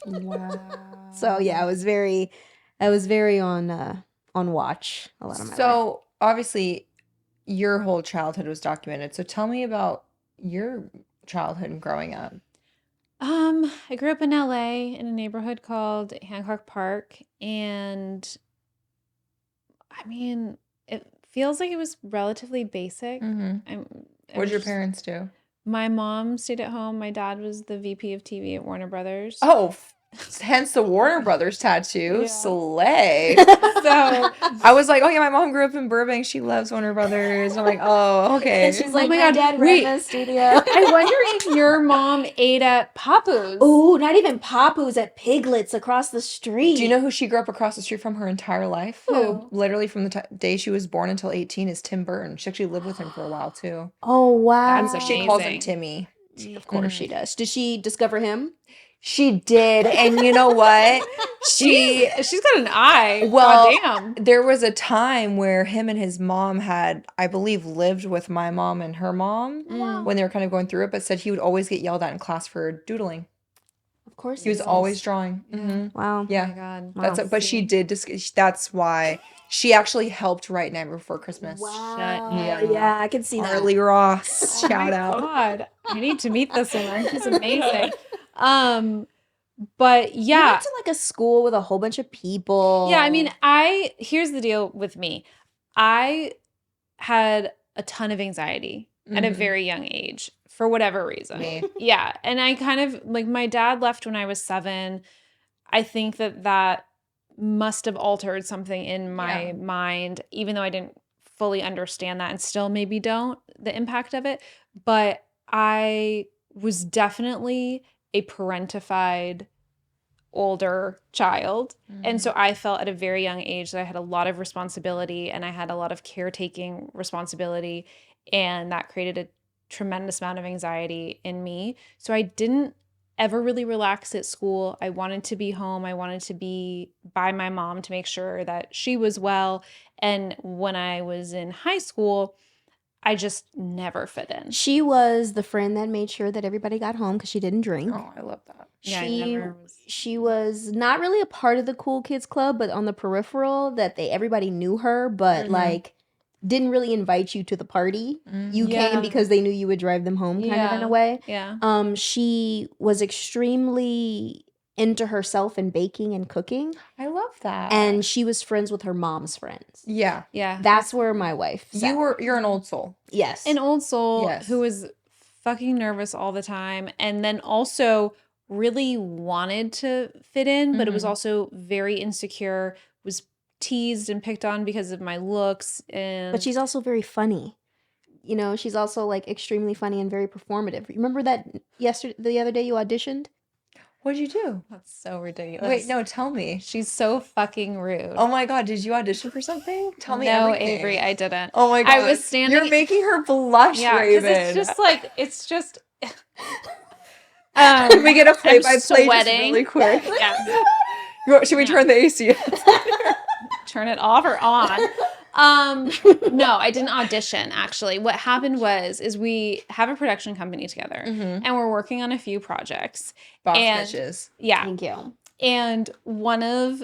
Speaker 1: Wow.
Speaker 3: So yeah, I was very on watch a lot of my life.
Speaker 1: So obviously your whole childhood was documented. So tell me about your childhood and growing up.
Speaker 2: I grew up in LA in a neighborhood called Hancock Park, and I mean, it feels like it was relatively basic. I
Speaker 1: What
Speaker 2: was
Speaker 1: did your
Speaker 2: just-
Speaker 1: parents do?
Speaker 2: My mom stayed at home. My dad was the VP of TV at Warner Brothers.
Speaker 1: Oh, hence the Warner Brothers tattoo.
Speaker 2: Yeah.
Speaker 1: Slay.
Speaker 2: So
Speaker 1: I was like, oh yeah, my mom grew up in Burbank. She loves Warner Brothers. I'm like, oh, okay.
Speaker 3: And she's like,
Speaker 2: Oh my
Speaker 3: my
Speaker 2: God,
Speaker 3: dad
Speaker 2: wait.
Speaker 3: ran the studio.
Speaker 2: I wonder if your mom ate at Papu's.
Speaker 3: Oh, not even Papu's, at Piglets across the street.
Speaker 1: Do you know who she grew up across the street from her entire life?
Speaker 2: Who?
Speaker 1: Literally from the day she was born until 18 is Tim Burton. She actually lived with him for a while too.
Speaker 3: Oh, wow.
Speaker 2: That's
Speaker 1: She calls him
Speaker 2: amazing.
Speaker 1: Timmy.
Speaker 3: Of course she does. Did she discover him?
Speaker 1: She did. And you know what?
Speaker 2: She's got an eye.
Speaker 1: Well,
Speaker 2: Goddamn.
Speaker 1: there was a time where him and his mom had, I believe, lived with my mom and her mom when they were kind of going through it, but said he would always get yelled at in class for doodling.
Speaker 3: Of course
Speaker 1: He was always drawing. Mm-hmm.
Speaker 3: Wow.
Speaker 1: Yeah.
Speaker 2: Oh my God.
Speaker 1: That's
Speaker 3: Wow.
Speaker 1: but she did. That's why she actually helped write Nightmare Before Christmas.
Speaker 3: Wow.
Speaker 1: Yeah.
Speaker 3: Yeah, I can see that.
Speaker 1: Harley Ross.
Speaker 2: Oh
Speaker 1: Shout
Speaker 2: my
Speaker 1: out.
Speaker 2: God. I need to meet this woman. She's amazing. But
Speaker 3: You
Speaker 2: yeah.
Speaker 3: went to like a school with a whole bunch of people.
Speaker 2: Yeah, I mean, here's the deal with me. I had a ton of anxiety at a very young age for whatever reason.
Speaker 1: Me.
Speaker 2: Yeah, and I kind of like my dad left when I was 7. I think that must have altered something in my mind, even though I didn't fully understand that and still maybe don't, the impact of it. But I was definitely a parentified older child. And so I felt at a very young age that I had a lot of responsibility and I had a lot of caretaking responsibility. And that created a tremendous amount of anxiety in me. So I didn't ever really relax at school. I wanted to be home. I wanted to be by my mom to make sure that she was well. And when I was in high school, I just never fit in.
Speaker 3: She was the friend that made sure that everybody got home because she didn't drink.
Speaker 1: Oh, I love that.
Speaker 2: Yeah, I
Speaker 3: She
Speaker 2: never was.
Speaker 3: she was not really a part of the cool kids club, but on the peripheral that everybody knew her, but like didn't really invite you to the party. You
Speaker 2: Yeah.
Speaker 3: came because they knew you would drive them home, kind of in a way.
Speaker 2: Yeah.
Speaker 3: She was extremely into herself and baking and cooking,
Speaker 1: I love that.
Speaker 3: and she was friends with her mom's friends.
Speaker 1: yeah,
Speaker 2: Yeah.
Speaker 3: That's where my wife sat.
Speaker 1: you're an old soul.
Speaker 3: Yes.
Speaker 2: An old soul
Speaker 1: Yes.
Speaker 2: who was fucking nervous all the time and then also really wanted to fit in, but it was also very insecure, was teased and picked on because of my looks. And
Speaker 3: But she's also very funny. You know, she's also like extremely funny and very performative. Remember that the other day you auditioned?
Speaker 1: What'd you do?
Speaker 2: that's so ridiculous.
Speaker 1: Wait, no, tell me.
Speaker 2: She's so fucking rude.
Speaker 1: Oh my God, did you audition for something? Tell me
Speaker 2: no,
Speaker 1: everything.
Speaker 2: Avery, I didn't.
Speaker 1: Oh my God.
Speaker 2: I was standing.
Speaker 1: You're making her blush,
Speaker 2: Yeah, because
Speaker 1: Raven.
Speaker 2: it's just.
Speaker 1: Can we get a play-by-play just
Speaker 2: sweating.
Speaker 1: really quick?
Speaker 2: Yeah.
Speaker 1: Should we turn the AC?
Speaker 2: Turn it off or on. No, I didn't audition actually. What happened is we have a production company together and we're working on a few projects.
Speaker 1: Boss
Speaker 2: And-
Speaker 1: bitches.
Speaker 2: Yeah.
Speaker 3: Thank you.
Speaker 2: And one of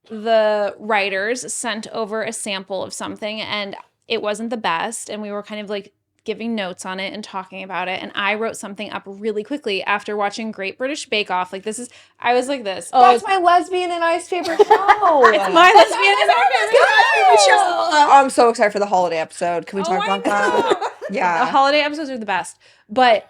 Speaker 2: the writers sent over a sample of something and it wasn't the best. And we were kind of like giving notes on it and talking about it. And I wrote something up really quickly after watching Great British Bake Off. Like I was like this. Oh,
Speaker 1: That's my lesbian and I's favorite show.
Speaker 2: it's my lesbian and our favorite show.
Speaker 1: I'm so excited for the holiday episode. Can we talk about that?
Speaker 2: The
Speaker 1: Yeah.
Speaker 2: holiday episodes are the best. But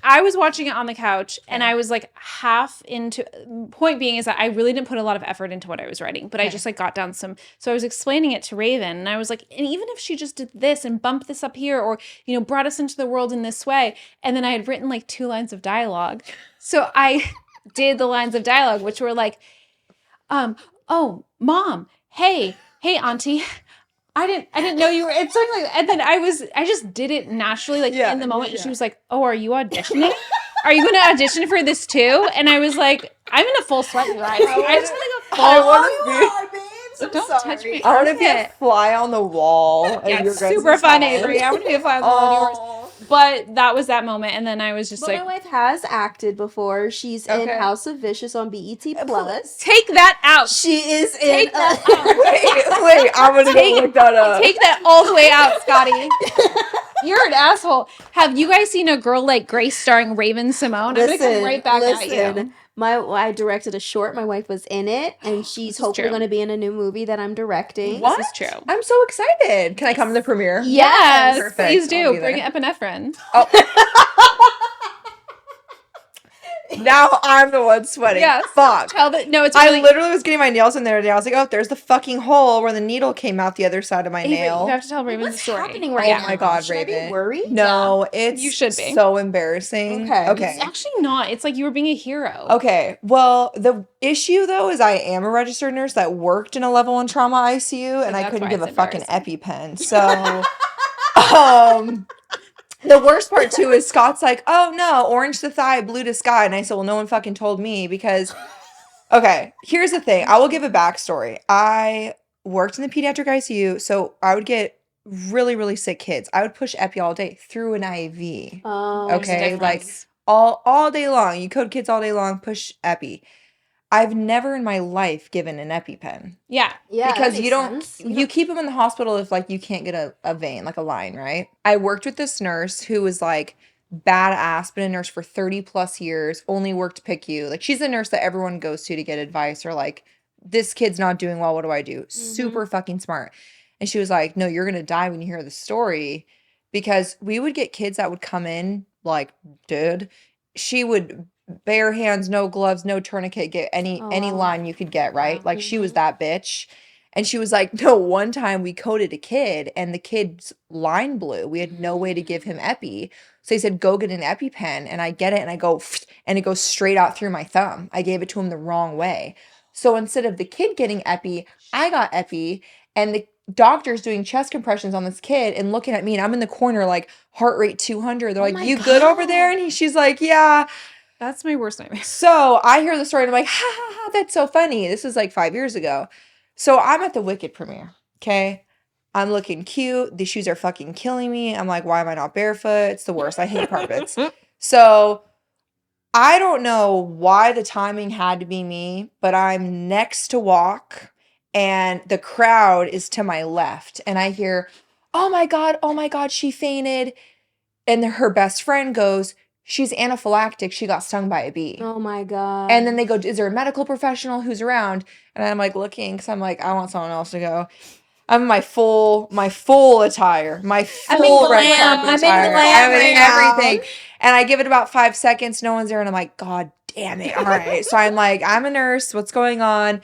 Speaker 2: I was watching it on the couch and I was like half into, point being is that I really didn't put a lot of effort into what I was writing, but I just like got down so I was explaining it to Raven and I was like, and even if she just did this and bumped this up here or, you know, brought us into the world in this way. And then I had written like 2 lines of dialogue. So I did the lines of dialogue, which were like, oh, mom, hey, auntie. I didn't know you were. It's something like, and then I just did it naturally, like in the moment. And she was like, "Oh, are you auditioning? Are you going to audition for this too?" And I was like, "I'm in a full sweat, you guys. I just want to go full. Don't touch me.
Speaker 1: I want to be a fly on the wall.
Speaker 2: Yeah,
Speaker 1: of your
Speaker 2: it's
Speaker 1: guys'
Speaker 2: super fun,
Speaker 1: house.
Speaker 2: Avery. I want to be a fly on the wall of yours." But that was that moment, and then I was just
Speaker 3: But
Speaker 2: like,
Speaker 3: my wife has acted before. She's in
Speaker 1: Okay.
Speaker 3: House of Vicious on BET Plus.
Speaker 2: "Take that out.
Speaker 3: She is in.
Speaker 2: Take that out.
Speaker 1: Wait, I'm gonna go look that up.
Speaker 2: Take that all the way out, Scotty." You're an asshole. Have you guys seen A Girl Like Grace starring Raven Symoné? I'm gonna come right back at you.
Speaker 3: I directed a short. My wife was in it, and she's
Speaker 2: is
Speaker 3: hopefully
Speaker 2: true.
Speaker 3: going to be in a new movie that I'm directing.
Speaker 1: What?
Speaker 2: This is true.
Speaker 1: I'm so excited. Can I come to the premiere?
Speaker 2: Yes,
Speaker 1: Perfect.
Speaker 2: please
Speaker 1: I'll
Speaker 2: do.
Speaker 1: be
Speaker 2: Bring
Speaker 1: there.
Speaker 2: epinephrine.
Speaker 1: Now I'm the one sweating.
Speaker 2: Yes.
Speaker 1: Fuck.
Speaker 2: No, it's
Speaker 1: I
Speaker 2: really.
Speaker 1: literally was getting my nails in there today. I was like, oh, there's the fucking hole where the needle came out the other side of my
Speaker 2: Avery,
Speaker 1: nail.
Speaker 2: you have to tell Raven the
Speaker 3: What's
Speaker 2: story.
Speaker 3: happening
Speaker 1: Oh
Speaker 3: right now?
Speaker 1: my God,
Speaker 3: Should I
Speaker 1: Raven.
Speaker 3: be worried?
Speaker 1: No, it's
Speaker 2: You should be.
Speaker 1: so embarrassing.
Speaker 3: Okay.
Speaker 2: It's actually not. It's like you were being a hero.
Speaker 1: Okay. Well, the issue though is I am a registered nurse that worked in a level 1 trauma ICU and I
Speaker 2: that's
Speaker 1: couldn't
Speaker 2: why
Speaker 1: give a
Speaker 2: it's
Speaker 1: fucking EpiPen. So The worst part too is Scott's like, oh no, orange to thigh, blue to sky. And I said, well, no one fucking told me because, okay, here's the thing. I will give a backstory. I worked in the pediatric ICU, so I would get really, really sick kids. I would push epi all day through an IV.
Speaker 3: Oh,
Speaker 2: There's a
Speaker 1: Okay, like
Speaker 2: difference.
Speaker 1: all day long. You code kids all day long, push epi. I've never in my life given an EpiPen.
Speaker 2: Yeah.
Speaker 3: yeah, that
Speaker 1: Because you
Speaker 3: makes
Speaker 1: don't,
Speaker 3: sense.
Speaker 1: you keep them in the hospital if like you can't get a vein, like a line, right? I worked with this nurse who was like badass, been a nurse for 30 plus years, only worked PICU. Like she's a nurse that everyone goes to get advice or like, this kid's not doing well, what do I do? Super fucking smart. And she was like, no, you're going to die when you hear the story. Because we would get kids that would come in like, dude, she would bare hands, no gloves, no tourniquet, get any
Speaker 3: wow.
Speaker 1: line you could get, right?
Speaker 2: Wow.
Speaker 1: Like she was that bitch. And she was like, no, one time we coded a kid and the kid's line blew. We had no way to give him epi. So they said, go get an EpiPen. And I get it and I go, and it goes straight out through my thumb. I gave it to him the wrong way. So instead of the kid getting epi, I got epi. And the doctor's doing chest compressions on this kid and looking at me. And I'm in the corner like heart rate 200. They're like,
Speaker 3: my
Speaker 1: you good over there?
Speaker 3: God.
Speaker 1: And she's like, yeah.
Speaker 2: That's my worst nightmare.
Speaker 1: So I hear the story and I'm like, ha ha ha, that's so funny. This was like 5 years ago. So I'm at the Wicked premiere. Okay. I'm looking cute. These shoes are fucking killing me. I'm like, why am I not barefoot? It's the worst. I hate carpets. So I don't know why the timing had to be me, but I'm next to walk and the crowd is to my left. And I hear, oh my God, she fainted. And her best friend goes, she's anaphylactic. She got stung by a bee.
Speaker 3: Oh my God.
Speaker 1: And then they go, is there a medical professional who's around? And I'm like looking because I'm like, I want someone else to go. I'm in my full attire, my full red
Speaker 2: glam.
Speaker 1: carpet
Speaker 2: I'm in
Speaker 1: attire.
Speaker 3: glam
Speaker 1: I'm in
Speaker 3: right now.
Speaker 1: everything. And I give it about 5 seconds. No one's there. And I'm like, God damn it. All right. So I'm like, I'm a nurse. What's going on?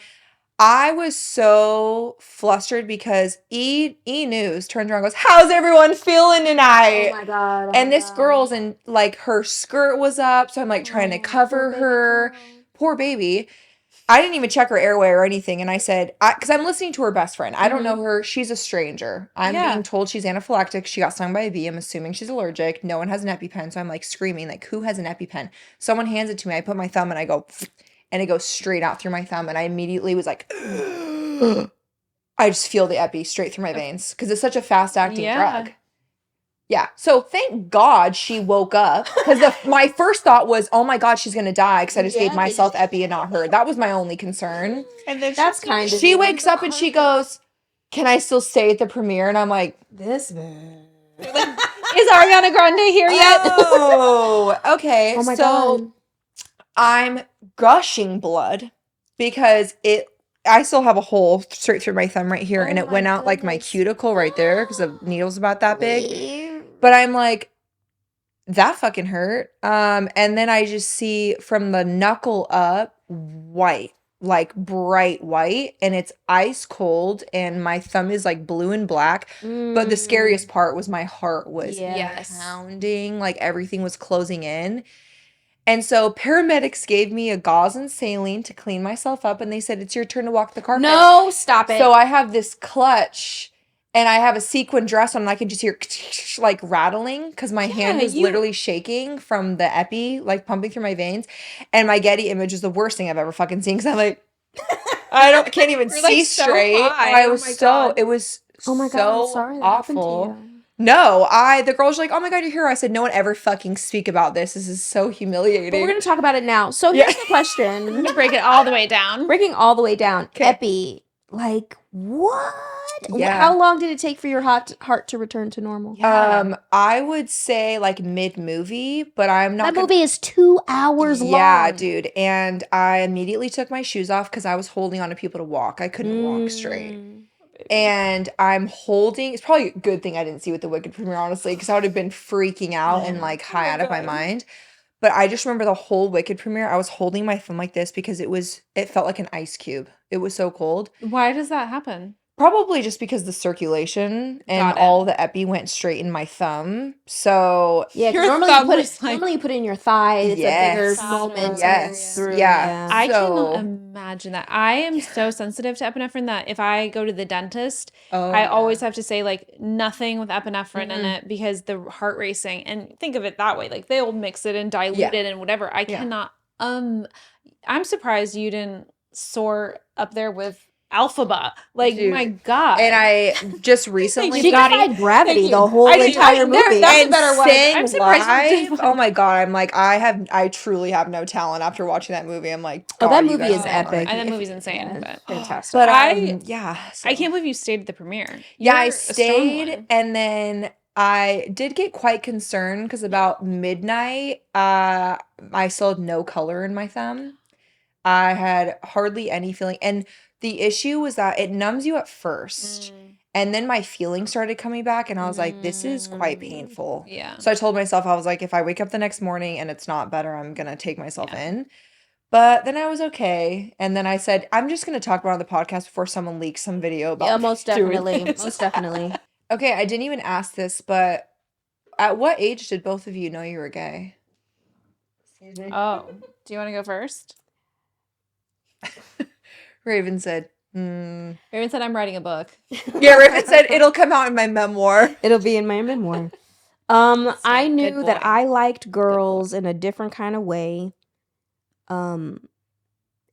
Speaker 1: I was so flustered because E News turns around and goes, how's everyone feeling tonight?
Speaker 3: Oh my God. Oh
Speaker 1: And
Speaker 3: my
Speaker 1: this
Speaker 3: God.
Speaker 1: girl's in, like, her skirt was up. So I'm like trying to cover
Speaker 3: poor baby
Speaker 1: her.
Speaker 3: girl.
Speaker 1: Poor baby. I didn't even check her airway or anything. And I said, because I'm listening to her best friend. I don't know her. She's a stranger. I'm
Speaker 2: Yeah.
Speaker 1: being told she's anaphylactic. She got stung by a bee. I'm assuming she's allergic. No one has an EpiPen. So I'm like screaming, like, who has an EpiPen? Someone hands it to me. I put my thumb and I go, and it goes straight out through my thumb. And I immediately was like, I just feel the epi straight through my veins because it's such a fast acting drug. Yeah. So thank God she woke up because my first thought was, oh my God, she's going to die because I just gave myself epi and not her. That was my only concern.
Speaker 2: And then
Speaker 3: That's kind of.
Speaker 1: She wakes up and she goes, can I still stay at the premiere? And I'm like,
Speaker 3: This man.
Speaker 2: is Ariana Grande here yet?
Speaker 1: oh, okay.
Speaker 3: Oh my
Speaker 1: So
Speaker 3: God.
Speaker 1: I'm gushing blood because I still have a hole straight through my thumb right here, and
Speaker 3: Oh
Speaker 1: it
Speaker 3: my
Speaker 1: went out like my
Speaker 3: goodness.
Speaker 1: cuticle right there because the needle's about that big.
Speaker 3: Please.
Speaker 1: But I'm like, that fucking hurt. And then I just see from the knuckle up, white, like bright white, and it's ice cold, and my thumb is like blue and black. But the scariest part was my heart was
Speaker 2: Yes.
Speaker 1: pounding, like everything was closing in. And so paramedics gave me a gauze and saline to clean myself up, and they said, it's your turn to walk the carpet.
Speaker 3: No, stop it.
Speaker 1: So I have this clutch, and I have a sequin dress on, and I can just hear like rattling because my hand was literally shaking from the epi, like pumping through my veins. And my Getty image is the worst thing I've ever fucking seen because I'm like, can't even
Speaker 2: You're,
Speaker 1: see
Speaker 2: like, so
Speaker 1: straight.
Speaker 2: high.
Speaker 1: I
Speaker 2: Oh
Speaker 1: was
Speaker 2: my
Speaker 1: so,
Speaker 2: God.
Speaker 1: it was
Speaker 3: Oh my God,
Speaker 1: so
Speaker 3: I'm sorry that
Speaker 1: awful.
Speaker 3: happened to you.
Speaker 1: No, the girls were like, oh my God, you're here. I said, no one ever fucking speak about this. This is so humiliating.
Speaker 3: But we're gonna talk about it now. So here's the question.
Speaker 2: Break it all the way down.
Speaker 3: Breaking all the way down.
Speaker 1: 'Kay.
Speaker 3: Epi. Like what?
Speaker 1: Yeah.
Speaker 3: How long did it take for your heart to return to normal?
Speaker 1: I would say like mid-movie, but I'm not
Speaker 3: That movie is 2 hours long.
Speaker 1: Yeah, dude. And I immediately took my shoes off because I was holding on to people to walk. I couldn't walk straight. And I'm holding, it's probably a good thing I didn't see with the Wicked premiere, honestly, because I would have been freaking out and like high out of my mind. But I just remember the whole Wicked premiere, I was holding my thumb like this because it felt like an ice cube. It was so cold.
Speaker 2: Why does that happen?
Speaker 1: Probably just because the circulation and
Speaker 2: Got it.
Speaker 1: all the epi went straight in my thumb. So
Speaker 3: Yeah, because
Speaker 2: Your
Speaker 3: normally
Speaker 2: thumb was
Speaker 3: normally you put it in your thigh. It's a bigger
Speaker 1: yes,
Speaker 3: moment to
Speaker 1: yes,
Speaker 3: move through.
Speaker 1: yeah.
Speaker 2: I cannot
Speaker 1: So
Speaker 2: imagine that. I am so sensitive to epinephrine that if I go to the dentist,
Speaker 1: oh
Speaker 2: I
Speaker 1: yeah.
Speaker 2: always have to say like nothing with epinephrine in
Speaker 1: Mhm.
Speaker 2: it because the heart racing. And think of it that way, like they'll mix it and dilute
Speaker 1: Yeah.
Speaker 2: it and whatever. I
Speaker 1: Yeah.
Speaker 2: cannot. I'm surprised you didn't soar up there with Alphaba. Like
Speaker 1: Dude.
Speaker 2: my God.
Speaker 1: And I just recently
Speaker 3: She
Speaker 2: Scotty.
Speaker 3: defied gravity
Speaker 2: Thank
Speaker 3: the
Speaker 2: you.
Speaker 3: whole
Speaker 2: I did-
Speaker 3: entire
Speaker 2: there-
Speaker 3: movie.
Speaker 2: that's a
Speaker 1: and
Speaker 2: better word.
Speaker 1: sang
Speaker 2: I'm surprised you did
Speaker 1: live.
Speaker 2: one.
Speaker 1: Oh my god! I'm like, I truly have no talent after watching that movie. I'm like,
Speaker 3: Oh, that
Speaker 1: God, you
Speaker 3: movie
Speaker 1: guys
Speaker 3: is
Speaker 1: are
Speaker 3: epic.
Speaker 2: And that
Speaker 1: amazing.
Speaker 2: movie's insane.
Speaker 3: Yeah,
Speaker 2: But
Speaker 3: fantastic.
Speaker 1: But
Speaker 2: I
Speaker 1: so.
Speaker 2: can't believe you stayed at the premiere.
Speaker 1: Yeah, I
Speaker 2: You're a strong
Speaker 1: stayed,
Speaker 2: one.
Speaker 1: and then I did get quite concerned because about midnight, I still had no color in my thumb. I had hardly any feeling, and the issue was that it numbs you at first, and then my feelings started coming back, and I was like, this is quite painful.
Speaker 2: Yeah.
Speaker 1: So I told myself, I was like, if I wake up the next morning and it's not better, I'm gonna take myself
Speaker 2: Yeah.
Speaker 1: in. But then I was okay, and then I said, I'm just gonna talk about it on the podcast before someone leaks some video about
Speaker 3: Yeah,
Speaker 1: me
Speaker 3: most
Speaker 1: doing
Speaker 3: definitely.
Speaker 1: this.
Speaker 3: Most definitely.
Speaker 1: Okay, I didn't even ask this, but at what age did both of you know you were gay? Excuse me.
Speaker 2: Oh, do you want to go first?
Speaker 1: Raven said,
Speaker 2: Raven said, I'm writing a book.
Speaker 1: Yeah, Raven said, it'll come out in my memoir.
Speaker 3: It'll be in my memoir. I
Speaker 2: Good
Speaker 3: knew that
Speaker 2: boy.
Speaker 3: I liked girls in a different kind of way. In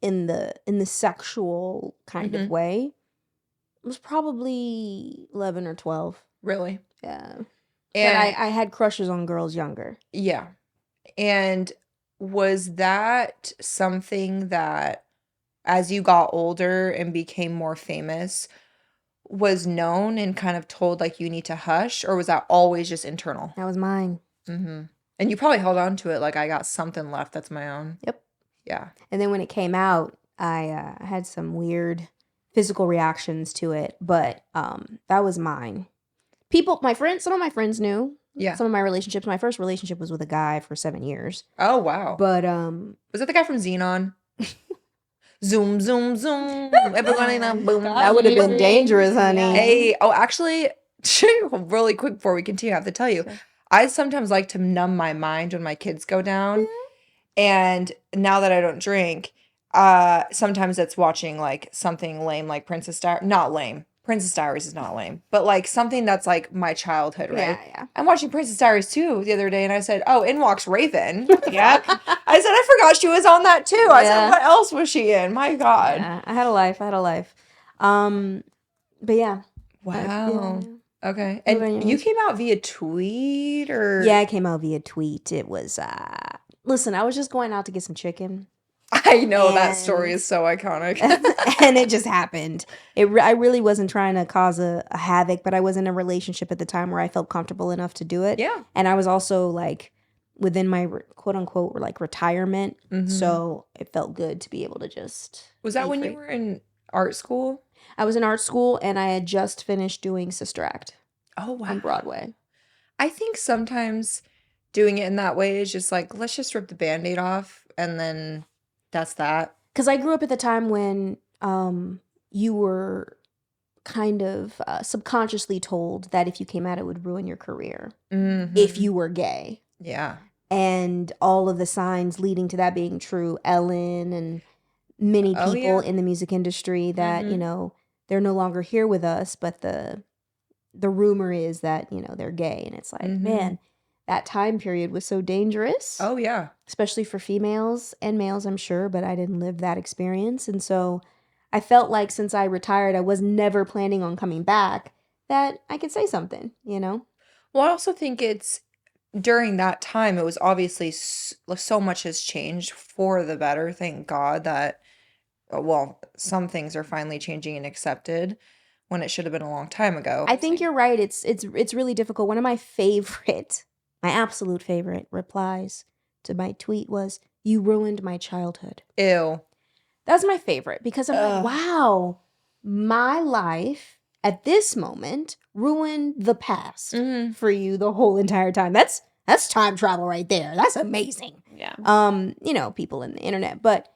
Speaker 3: the sexual kind of way. It was probably 11 or 12.
Speaker 1: Really?
Speaker 3: Yeah. But
Speaker 1: And
Speaker 3: I had crushes on girls younger.
Speaker 1: yeah. And was that something that, as you got older and became more famous, was known and kind of told like you need to hush, or was that always just internal?
Speaker 3: That was mine.
Speaker 1: Mm-hmm. And you probably held on to it like I got something left that's my own.
Speaker 3: Yep.
Speaker 1: Yeah.
Speaker 3: And then when it came out, I had some weird physical reactions to it, but that was mine. Some of my friends knew.
Speaker 1: Yeah.
Speaker 3: Some of my relationships. My first relationship was with a guy for 7 years.
Speaker 1: Oh, wow.
Speaker 3: But
Speaker 1: Was that the guy from Xenon? Zoom, zoom, zoom. Everybody now, boom.
Speaker 3: that would have been dangerous, honey.
Speaker 1: Hey, oh, actually, really quick before we continue, I have to tell you, I sometimes like to numb my mind when my kids go down. And now that I don't drink, sometimes it's watching like something lame like Princess Diaries. Not lame. Princess Diaries is not lame. But like something that's like my childhood, right?
Speaker 3: Yeah.
Speaker 1: I'm watching Princess Diaries too the other day, and I said, oh, in walks Raven.
Speaker 2: Yeah.
Speaker 1: I said, I forgot she was on that too. I said,
Speaker 3: Yeah.
Speaker 1: what else was she in? My God.
Speaker 3: Yeah, I had a life. But yeah.
Speaker 1: Wow. Okay.
Speaker 3: What about
Speaker 1: And
Speaker 3: you?
Speaker 1: you came out via tweet or?
Speaker 3: Yeah, I came out via tweet. It was listen, I was just going out to get some chicken.
Speaker 1: I know that
Speaker 3: And-
Speaker 1: story is so iconic.
Speaker 3: And it just happened. I really wasn't trying to cause a havoc, but I was in a relationship at the time where I felt comfortable enough to do it.
Speaker 1: Yeah.
Speaker 3: And I was also like within my quote unquote like retirement.
Speaker 1: Mhm.
Speaker 3: So it felt good to be able to just
Speaker 1: Was that
Speaker 3: be
Speaker 1: when
Speaker 3: free.
Speaker 1: you were in art school?
Speaker 3: I was in art school and I had just finished doing Sister Act
Speaker 1: Oh, wow.
Speaker 3: on Broadway.
Speaker 1: I think sometimes doing it in that way is just like, let's just rip the Band-Aid off and then that's that.
Speaker 3: Because I grew up at the time when you were kind of subconsciously told that if you came out, it would ruin your career if you were gay.
Speaker 1: Yeah.
Speaker 3: And all of the signs leading to that being true, Ellen and many
Speaker 1: Oh,
Speaker 3: people
Speaker 1: yeah.
Speaker 3: in the music industry that,
Speaker 1: Mhm.
Speaker 3: you know, they're no longer here with us, but the rumor is that, you know, they're gay. And it's like,
Speaker 1: Mhm.
Speaker 3: man, that time period was so dangerous.
Speaker 1: Oh, yeah.
Speaker 3: Especially for females and males, I'm sure, but I didn't live that experience. And so I felt like since I retired, I was never planning on coming back, that I could say something, you know?
Speaker 1: Well, I also think it's during that time, it was obviously so much has changed for the better. Thank God that, well, some things are finally changing and accepted when it should have been a long time ago.
Speaker 3: I think you're right. It's really difficult. One of my absolute favorite replies to my tweet was, "You ruined my childhood."
Speaker 1: Ew.
Speaker 3: That's my favorite because I'm
Speaker 1: Ugh.
Speaker 3: like, wow, my life at this moment ruined the past
Speaker 1: Mhm.
Speaker 3: for you the whole entire time. That's time travel right there. That's amazing.
Speaker 2: Yeah.
Speaker 3: You know, people in the internet, but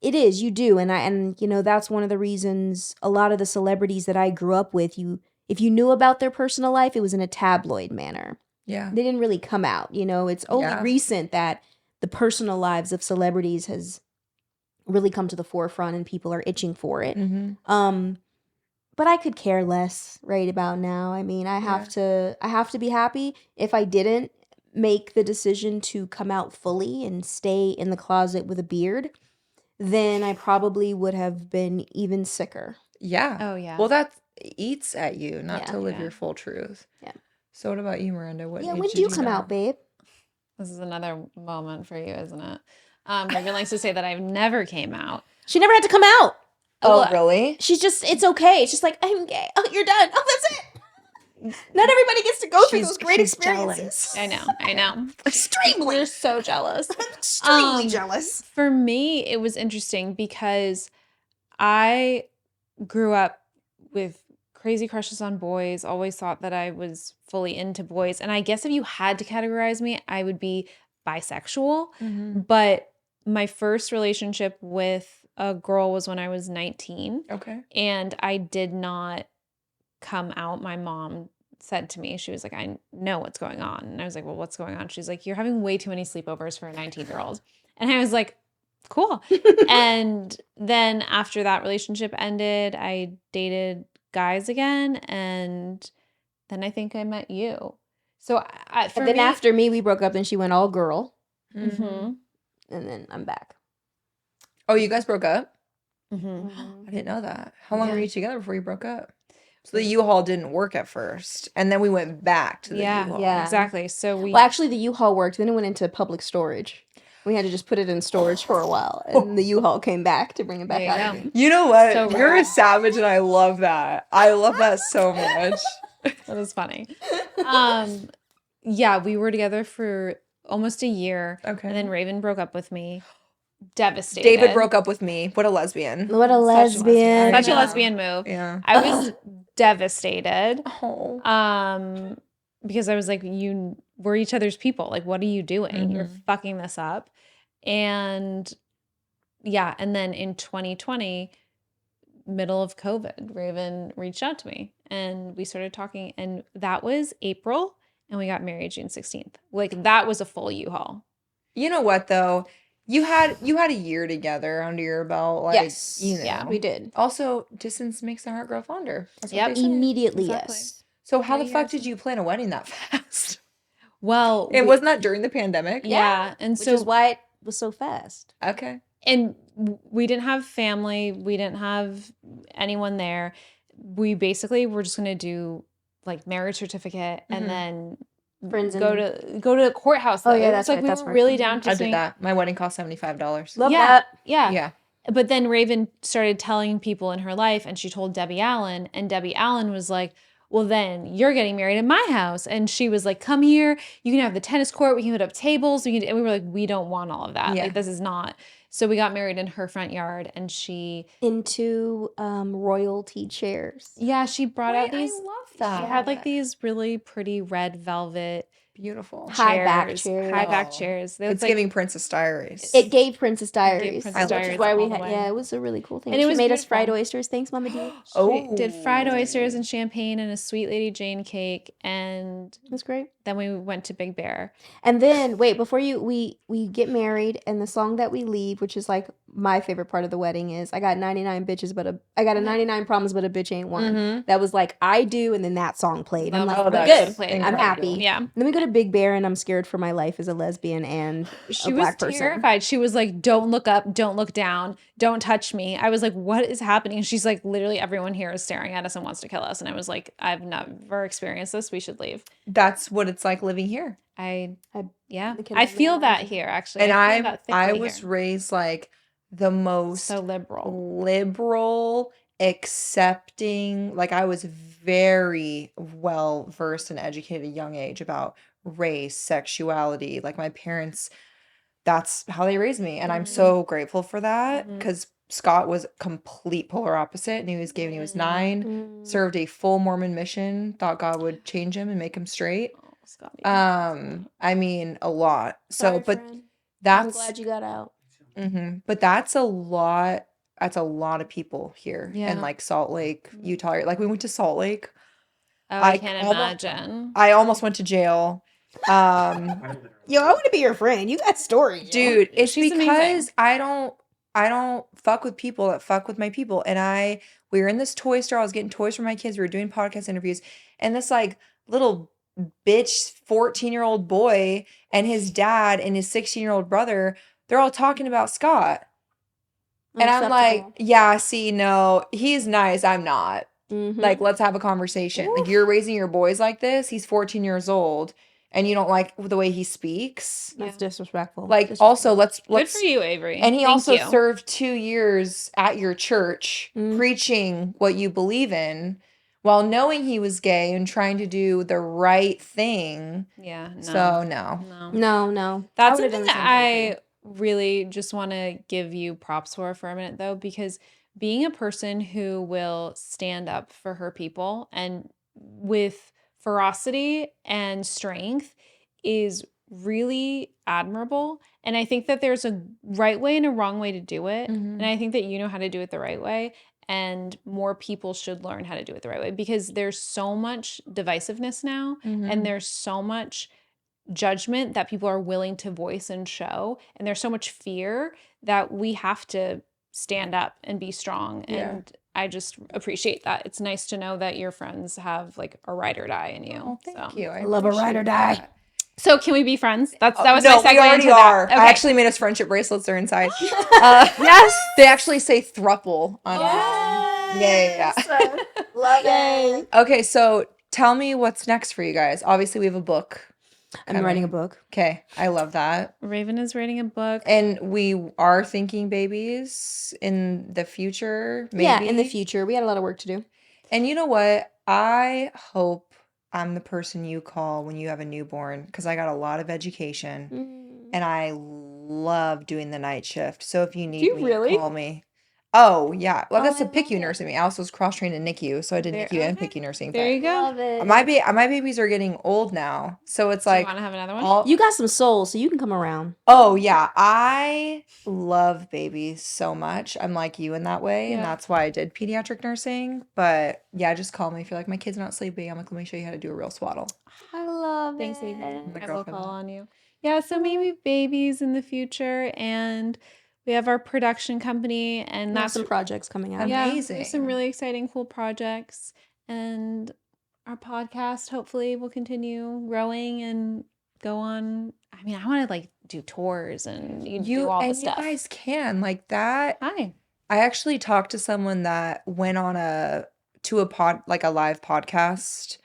Speaker 3: It is, you do. And you know, that's one of the reasons a lot of the celebrities that I grew up with, if you knew about their personal life, it was in a tabloid manner.
Speaker 1: Yeah.
Speaker 3: They didn't really come out, you know. It's only
Speaker 1: Yeah.
Speaker 3: recent that the personal lives of celebrities has really come to the forefront and people are itching for it. But I could care less right about now. I mean, I have to be happy. If I didn't make the decision to come out fully and stay in the closet with a beard, then I probably would have been even sicker.
Speaker 1: Yeah.
Speaker 2: Oh, yeah.
Speaker 1: Well, that eats at you not
Speaker 3: Yeah.
Speaker 1: to live
Speaker 2: Yeah.
Speaker 1: your full truth.
Speaker 3: Yeah.
Speaker 1: So what about you, Miranda? What
Speaker 3: Yeah,
Speaker 1: age
Speaker 3: when
Speaker 1: did
Speaker 3: do you come
Speaker 1: know?
Speaker 3: out, babe?
Speaker 2: This is another moment for you, isn't it? Megan likes to say that I've never came out.
Speaker 3: She never had to come out.
Speaker 1: Oh,
Speaker 2: Well,
Speaker 1: really?
Speaker 3: She's just, it's okay. It's just like, I'm gay. Oh, you're done. Oh, that's it. Not everybody gets to go through those great
Speaker 1: she's
Speaker 3: experiences.
Speaker 1: jealous.
Speaker 2: I know.
Speaker 3: Extremely.
Speaker 2: We're so jealous.
Speaker 3: Extremely jealous.
Speaker 2: For me, it was interesting because I grew up with crazy crushes on boys, always thought that I was fully into boys. And I guess if you had to categorize me, I would be bisexual. But my first relationship with a girl was when I was 19.
Speaker 1: Okay.
Speaker 2: And I did not come out. My mom said to me, she was like, I know what's going on. And I was like, well, what's going on? She's like, you're having way too many sleepovers for a 19-year-old. And I was like, cool. And then after that relationship ended, I dated guys again. And then I think I met you. So for
Speaker 3: And then
Speaker 2: me,
Speaker 3: after me, we broke up, then she went all girl.
Speaker 2: Mhm.
Speaker 3: And then I'm back.
Speaker 1: Oh, you guys broke up?
Speaker 2: Mhm.
Speaker 1: I didn't know that. How long were
Speaker 2: Yeah.
Speaker 1: you together before you broke up? So the U-Haul didn't work at first, and then we went back to the U-Haul.
Speaker 3: Yeah.
Speaker 2: Exactly. So we
Speaker 3: Well, actually, the U-Haul worked. Then it went into public storage. We had to just put it in storage for a while. And the U-Haul came back to bring it back
Speaker 2: There you
Speaker 3: out
Speaker 2: go.
Speaker 3: again.
Speaker 1: You know what?
Speaker 2: So
Speaker 1: You're
Speaker 2: rad.
Speaker 1: a savage, and I love that. I love that so much.
Speaker 2: That was funny. Yeah, we were together for almost a year.
Speaker 1: Okay.
Speaker 2: And then Raven broke up with me. Devastated.
Speaker 1: David broke up with me. What a lesbian.
Speaker 3: What a
Speaker 2: Such
Speaker 3: lesbian.
Speaker 2: Such a
Speaker 1: know.
Speaker 2: lesbian move.
Speaker 1: Yeah.
Speaker 2: I was devastated.
Speaker 1: Oh.
Speaker 2: Because I was like, we're each other's people. Like, what are you doing? You're fucking this up. And yeah, and then in 2020, middle of COVID, Raven reached out to me and we started talking, and that was April, and we got married June 16th. Like, that was a full U-Haul.
Speaker 1: You know what though? You had a year together under your belt. Like,
Speaker 3: Yes.
Speaker 1: you know.
Speaker 2: Yeah.
Speaker 3: We did.
Speaker 1: Also, distance makes the heart grow fonder. That's what
Speaker 2: Yep.
Speaker 1: they say.
Speaker 3: Immediately,
Speaker 2: Exactly.
Speaker 3: yes.
Speaker 1: So how the
Speaker 2: 3
Speaker 1: fuck
Speaker 2: years.
Speaker 1: did you plan a wedding that fast?
Speaker 2: Well,
Speaker 1: It wasn't that during the pandemic?
Speaker 2: yeah. And
Speaker 3: Which
Speaker 2: so
Speaker 3: is why it was so fast.
Speaker 1: Okay.
Speaker 2: and we didn't have family, we didn't have anyone there. We basically were just going to do like marriage certificate and then
Speaker 3: Friends
Speaker 2: go
Speaker 3: and-
Speaker 2: to the courthouse.
Speaker 3: Oh,
Speaker 2: though.
Speaker 3: yeah,
Speaker 2: It
Speaker 3: that's
Speaker 2: was like
Speaker 3: right,
Speaker 2: we
Speaker 3: that's
Speaker 2: were
Speaker 3: right.
Speaker 2: really down to
Speaker 1: I
Speaker 2: doing
Speaker 1: did that. My wedding cost $75.
Speaker 3: Love
Speaker 2: yeah,
Speaker 3: that.
Speaker 2: yeah.
Speaker 1: Yeah.
Speaker 2: But then Raven started telling people in her life, and she told Debbie Allen, and Debbie Allen was like, well, then you're getting married in my house. And she was like, come here, you can have the tennis court, we can put up tables, and we were like, we don't want all of that.
Speaker 1: Yeah.
Speaker 2: Like, this is not. So we got married in her front yard, and she
Speaker 3: Into royalty chairs.
Speaker 2: she brought out these.
Speaker 1: I love that.
Speaker 2: She had like these really pretty red velvet
Speaker 1: Beautiful.
Speaker 3: High back
Speaker 2: chairs,
Speaker 3: chairs.
Speaker 2: high back
Speaker 1: Oh.
Speaker 2: chairs. They
Speaker 1: It's
Speaker 2: looked like,
Speaker 1: giving Princess Diaries.
Speaker 3: It gave Princess Diaries.
Speaker 2: Princess
Speaker 3: which
Speaker 1: Diaries
Speaker 3: is why we
Speaker 2: all the
Speaker 3: had,
Speaker 2: way.
Speaker 3: yeah, it was a really cool thing.
Speaker 2: And it
Speaker 3: She
Speaker 2: was
Speaker 3: made us fried
Speaker 2: beautiful.
Speaker 3: oysters. Thanks, Mama D.
Speaker 2: She did fried oysters and champagne and a sweet Lady Jane cake, and
Speaker 3: It was great.
Speaker 2: then we went to Big Bear.
Speaker 3: And then wait, before we get married, and the song that we leave, which is like my favorite part of the wedding, is I got 99 bitches, I got a 99 promise, but a bitch ain't one. That was like I do, and then that song played. I'm like,
Speaker 2: Oh,
Speaker 3: we're
Speaker 1: that's
Speaker 3: good.
Speaker 1: incredible.
Speaker 3: I'm happy.
Speaker 2: Yeah.
Speaker 3: And then we go to Big Bear, and I'm scared for my life as a lesbian and
Speaker 2: She
Speaker 3: a
Speaker 2: was
Speaker 3: black person.
Speaker 2: terrified. She was like, don't look up, don't look down, don't touch me. I was like, what is happening? And she's like, literally everyone here is staring at us and wants to kill us. And I was like, I've never experienced this. We should leave.
Speaker 1: That's what it's like living here.
Speaker 2: I
Speaker 3: can
Speaker 2: I feel
Speaker 3: only
Speaker 2: that
Speaker 3: imagine.
Speaker 2: here, actually.
Speaker 1: And
Speaker 2: I feel that
Speaker 1: I
Speaker 2: thickly
Speaker 1: was
Speaker 2: here.
Speaker 1: raised like the most
Speaker 2: So liberal.
Speaker 1: liberal, accepting. Like I was very well versed and educated at a young age about race, sexuality. Like my parents, that's how they raised me. And I'm so grateful for that because Scott was complete polar opposite. Knew he was gay when he was 9, served a full Mormon mission, thought God would change him and make him straight.
Speaker 2: Oh, Scotty.
Speaker 1: I mean, a lot. So,
Speaker 3: Sorry,
Speaker 1: but
Speaker 3: friend. I'm
Speaker 1: that's
Speaker 3: glad you got out.
Speaker 1: But that's a lot. That's a lot of people here in
Speaker 2: Yeah.
Speaker 1: like Salt Lake, Utah. Like we went to Salt Lake.
Speaker 2: Oh,
Speaker 1: I
Speaker 2: I can't imagine.
Speaker 1: I almost went to jail.
Speaker 3: Yo, I want to be your friend. You got stories, yo.
Speaker 1: Dude, it's
Speaker 2: She's
Speaker 1: because
Speaker 2: amazing.
Speaker 1: I don't fuck with people that fuck with my people. And we were in this toy store. I was getting toys for my kids. We were doing podcast interviews. And this like little bitch 14-year-old boy and his dad and his 16-year-old brother, they're all talking about Scott. And I'm like,
Speaker 3: Unacceptable.
Speaker 1: yeah, see, no, he's nice. I'm not.
Speaker 3: Mhm.
Speaker 1: Like, let's have a conversation. Like,
Speaker 3: Oof.
Speaker 1: you're raising your boys like this. He's 14 years old and you don't like the way he speaks.
Speaker 3: That's disrespectful.
Speaker 1: Like, also, let's
Speaker 2: Good for you, Avery.
Speaker 1: and he
Speaker 2: Thank
Speaker 1: also
Speaker 2: you.
Speaker 1: served 2 years at your church preaching what you believe in while knowing he was gay and trying to do the right thing.
Speaker 2: Yeah. No.
Speaker 1: So, no.
Speaker 3: No.
Speaker 2: That's
Speaker 3: I would've
Speaker 2: something
Speaker 3: done the
Speaker 2: that
Speaker 3: same thing,
Speaker 2: I really just want to give you props for a minute, though, because being a person who will stand up for her people and with ferocity and strength is really admirable. And I think that there's a right way and a wrong way to do it. And I think that you know how to do it the right way. And more people should learn how to do it the right way because there's so much divisiveness now and there's so much judgment that people are willing to voice and show. And there's so much fear that we have to stand up and be strong.
Speaker 1: Yeah.
Speaker 2: And I just appreciate that. It's nice to know that your friends have like a ride or die in you.
Speaker 1: Oh, thank
Speaker 2: So.
Speaker 1: you.
Speaker 3: I love a ride or
Speaker 1: appreciate
Speaker 3: die.
Speaker 1: that.
Speaker 2: So can we be friends? That was
Speaker 1: No,
Speaker 2: my segue
Speaker 1: we already
Speaker 2: into
Speaker 1: are.
Speaker 2: that.
Speaker 1: I
Speaker 2: Okay.
Speaker 1: actually made us friendship bracelets. They're inside. Yes. They actually say thruple on them. Yeah.
Speaker 3: Love it.
Speaker 1: Okay, so tell me what's next for you guys. Obviously, we have a book.
Speaker 3: I'm writing a book.
Speaker 1: Okay, I love that.
Speaker 2: Raven is writing a book.
Speaker 1: And we are thinking babies in the future, maybe.
Speaker 3: Yeah, in the future. We had a lot of work to do.
Speaker 1: And you know what? I hope I'm the person you call when you have a newborn because I got a lot of education and I love doing the night shift. So if you need
Speaker 2: you
Speaker 1: me,
Speaker 2: really?
Speaker 1: call me. Oh, yeah. Well, that's
Speaker 3: I
Speaker 1: the PICU
Speaker 3: love
Speaker 1: nursing me. I also was cross-trained in NICU, so I did
Speaker 2: There-
Speaker 1: NICU and
Speaker 2: okay.
Speaker 1: PICU nursing.
Speaker 2: There you go.
Speaker 3: Love it.
Speaker 1: My babies are getting old now, so it's
Speaker 2: Do you
Speaker 1: like
Speaker 2: want to have another one?
Speaker 3: You got some soul, so you can come around.
Speaker 1: oh yeah, I love babies so much. I'm like you in that way, and
Speaker 2: Yeah.
Speaker 1: that's why I did pediatric nursing. But yeah, just call me if you're like my kid's not sleeping. I'm like, let me show you how to do a real swaddle.
Speaker 3: I love
Speaker 2: Thanks,
Speaker 3: it.
Speaker 2: Avery.
Speaker 1: The
Speaker 2: I will
Speaker 1: girlfriend
Speaker 2: call
Speaker 1: one.
Speaker 2: on you. Yeah, so maybe babies in the future, and we have our production company, and
Speaker 3: We have
Speaker 2: that's
Speaker 3: some projects coming out.
Speaker 2: yeah,
Speaker 1: Amazing.
Speaker 2: there's some really exciting, cool projects, and our podcast hopefully will continue growing and go on. I mean, I want to like do tours and do all the stuff.
Speaker 1: You guys can like that.
Speaker 2: Hi.
Speaker 1: I actually talked to someone that went on a live podcast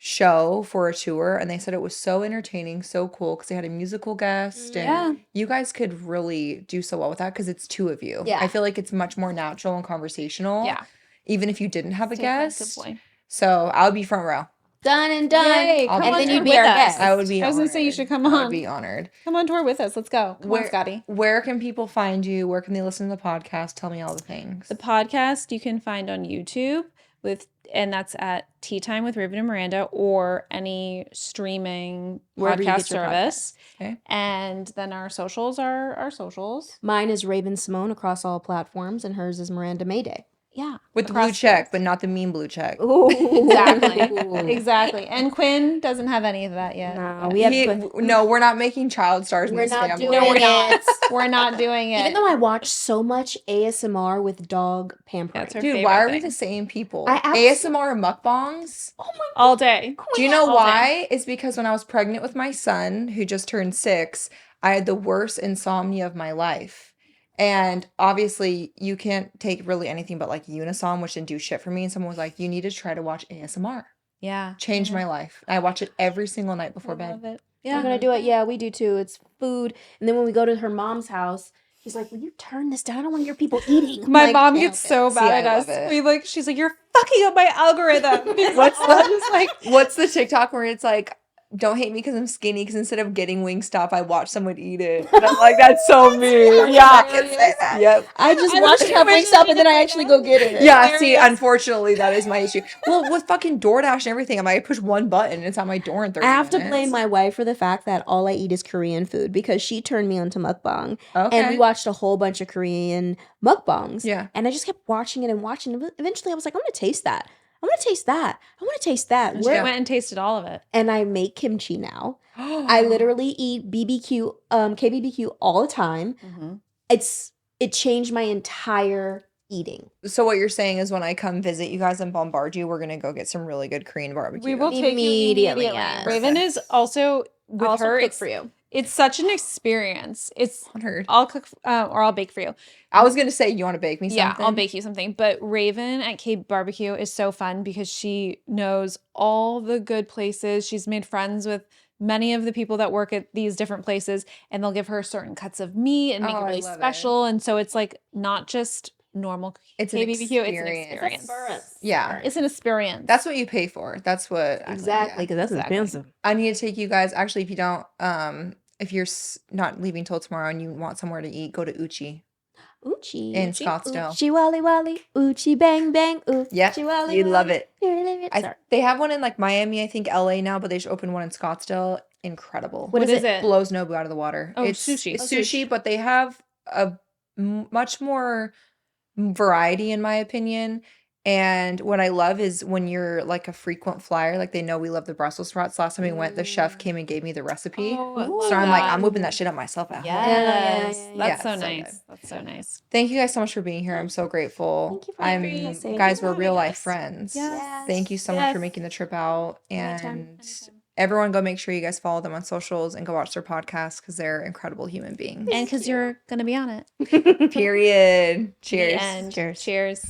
Speaker 1: show for a tour, and they said it was so entertaining, so cool because they had a musical guest, and
Speaker 2: Yeah.
Speaker 1: you guys could really do so well with that because it's two of you.
Speaker 3: Yeah.
Speaker 1: I feel like it's much more natural and conversational.
Speaker 2: Yeah.
Speaker 1: Even if you didn't have a
Speaker 2: Stay effective,
Speaker 1: guest.
Speaker 2: boy.
Speaker 1: So I would be front row.
Speaker 3: Done and done.
Speaker 2: Yay,
Speaker 1: I'll
Speaker 2: come
Speaker 1: be
Speaker 2: on
Speaker 1: there.
Speaker 3: And then
Speaker 2: tour
Speaker 3: you'd be
Speaker 2: with
Speaker 3: our
Speaker 2: us.
Speaker 3: guest.
Speaker 1: I would be
Speaker 2: I was
Speaker 1: honored.
Speaker 2: gonna say you should come
Speaker 1: I
Speaker 2: on.
Speaker 1: would be honored.
Speaker 2: Come on tour with us. Let's go. Come on, Scotty.
Speaker 1: Where can people find you? Where can they listen to the podcast? Tell me all the things.
Speaker 2: The podcast you can find on YouTube and that's at Tea Time with Raven and Miranda or any streaming
Speaker 3: Wherever you
Speaker 2: podcast
Speaker 3: get your
Speaker 2: service.
Speaker 1: Okay.
Speaker 2: And then our socials are our socials.
Speaker 3: Mine is Raven Symoné across all platforms, and hers is Miranda Maday.
Speaker 2: Yeah.
Speaker 1: With the
Speaker 2: across
Speaker 1: blue check,
Speaker 2: those.
Speaker 1: but not the mean blue check.
Speaker 2: Exactly. Exactly. And Quinn doesn't have any of that yet.
Speaker 3: No, we have.
Speaker 1: No, we're not making child stars in
Speaker 3: We're
Speaker 1: this
Speaker 3: not
Speaker 1: family.
Speaker 3: doing
Speaker 2: No, we're
Speaker 3: it.
Speaker 2: not. We're not doing it.
Speaker 3: Even though I watch so much ASMR with dog pampering.
Speaker 2: That's her
Speaker 1: Dude,
Speaker 2: favorite
Speaker 1: why are we
Speaker 2: thing.
Speaker 1: the same people?
Speaker 3: I
Speaker 1: ASMR mukbangs?
Speaker 3: Oh my
Speaker 2: All day.
Speaker 1: Do you know
Speaker 2: All
Speaker 1: why? It's because when I was pregnant with my son, who just turned 6, I had the worst insomnia of my life. And obviously, you can't take really anything but like Unisom, which didn't do shit for me. And someone was like, you need to try to watch ASMR.
Speaker 2: Yeah.
Speaker 1: Changed my life. I watch it every single night before
Speaker 2: I
Speaker 1: bed.
Speaker 2: love it.
Speaker 3: I'm
Speaker 2: Yeah.
Speaker 3: gonna do it. Yeah, we do too. It's food, and then when we go to her mom's house, she's like, "Will you turn this down? I don't want to hear people eating." I'm
Speaker 2: My
Speaker 3: like,
Speaker 2: mom
Speaker 3: "Yeah,
Speaker 2: gets
Speaker 3: okay."
Speaker 2: so
Speaker 1: See,
Speaker 2: bad
Speaker 1: I
Speaker 2: at
Speaker 1: love
Speaker 2: us.
Speaker 1: it.
Speaker 2: She's like, you're fucking up my algorithm.
Speaker 1: What's
Speaker 2: I'm just like,
Speaker 1: What's the TikTok where it's like, don't hate me because I'm skinny, because instead of getting Wingstop, I watch someone eat it. And I'm like, that's so mean. Yeah, I can say that. Yep.
Speaker 3: I just
Speaker 2: I
Speaker 3: watch
Speaker 2: was
Speaker 3: it have
Speaker 2: wishing
Speaker 3: Wingstop
Speaker 2: you
Speaker 3: and then
Speaker 2: did
Speaker 3: I
Speaker 2: that
Speaker 3: actually
Speaker 2: now.
Speaker 3: go get it.
Speaker 1: Yeah, see,
Speaker 2: Hilarious.
Speaker 1: unfortunately, that is my issue. Well, with fucking DoorDash and everything, I push one button and it's at my door in 30
Speaker 3: I have to
Speaker 1: minutes.
Speaker 3: blame my wife for the fact that all I eat is Korean food because she turned me onto mukbang. And we
Speaker 1: Okay.
Speaker 3: watched a whole bunch of Korean mukbangs.
Speaker 1: Yeah.
Speaker 3: And I just kept watching it and watching it. Eventually I was like, I'm going to taste that. I want to taste that. I want to taste that.
Speaker 2: And she
Speaker 1: Yeah.
Speaker 2: went and tasted all of it.
Speaker 3: And I make kimchi now. I literally eat BBQ, KBBQ all the time.
Speaker 2: Mm-hmm.
Speaker 3: It changed my entire eating.
Speaker 1: So what you're saying is when I come visit you guys and bombard you, we're going to go get some really good Korean barbecue.
Speaker 2: We will take you
Speaker 3: Immediately,
Speaker 2: immediately.
Speaker 3: yes.
Speaker 2: Raven is also with
Speaker 3: I'll also
Speaker 2: her.
Speaker 3: cook
Speaker 2: It's
Speaker 3: for you.
Speaker 2: It's such an experience.
Speaker 1: Heard.
Speaker 2: I'll cook or I'll bake for you.
Speaker 1: I was going to say, you want to bake me something?
Speaker 2: Yeah, I'll bake you something. But Raven at Cape Barbecue is so fun because she knows all the good places. She's made friends with many of the people that work at these different places, and they'll give her certain cuts of meat and make
Speaker 1: Oh,
Speaker 2: it
Speaker 1: I
Speaker 2: really
Speaker 1: love
Speaker 2: special. And so it's like not just normal
Speaker 1: It's an
Speaker 2: KBBQ, it's an
Speaker 1: experience.
Speaker 2: experience.
Speaker 1: Yeah.
Speaker 2: It's an experience.
Speaker 1: That's what you pay for. That's what.
Speaker 3: Exactly, because that's
Speaker 2: Exactly.
Speaker 3: expensive.
Speaker 1: I need to take you guys. Actually, if you don't, if you're not leaving till tomorrow and you want somewhere to eat, go to Uchi
Speaker 3: Uchi.
Speaker 1: in Scottsdale.
Speaker 3: Uchi wally wally. Uchi bang bang. Uchi
Speaker 1: Yeah,
Speaker 3: wally
Speaker 1: you love
Speaker 3: wally.
Speaker 1: it.
Speaker 3: Sorry.
Speaker 1: They have one in like Miami, I think LA now, but they just opened one in Scottsdale. Incredible.
Speaker 2: What is it?
Speaker 1: Blows Nobu out of the water.
Speaker 2: Oh,
Speaker 1: It's
Speaker 2: sushi.
Speaker 1: It's
Speaker 2: Oh,
Speaker 1: sushi, but they have a much more variety, in my opinion. And what I love is when you're like a frequent flyer, like they know we love the Brussels sprouts. Last time we went, the chef came and gave me the recipe.
Speaker 2: Oh, I
Speaker 3: Ooh.
Speaker 2: love
Speaker 1: So I'm like,
Speaker 2: that.
Speaker 1: I'm whipping that shit up myself at home.
Speaker 2: Yes.
Speaker 3: Yeah.
Speaker 2: That's
Speaker 1: Yeah,
Speaker 2: so
Speaker 1: so
Speaker 2: nice.
Speaker 1: good.
Speaker 2: That's so nice.
Speaker 1: Thank you guys so much for being here. I'm so grateful.
Speaker 3: Thank you for
Speaker 1: I'm
Speaker 3: having us. Thank
Speaker 1: guys,
Speaker 2: you for
Speaker 1: we're real
Speaker 2: having
Speaker 1: life
Speaker 2: us.
Speaker 1: friends.
Speaker 2: Yes.
Speaker 1: Thank you so much for
Speaker 2: Yes.
Speaker 1: making the trip out.
Speaker 3: Anytime,
Speaker 1: And
Speaker 2: anytime.
Speaker 1: everyone go make sure you guys follow them on socials and go watch their podcast because they're incredible human beings.
Speaker 2: And because you're going to be on it.
Speaker 1: Period.
Speaker 2: The
Speaker 1: Cheers.
Speaker 2: end.
Speaker 3: Cheers.
Speaker 2: Cheers.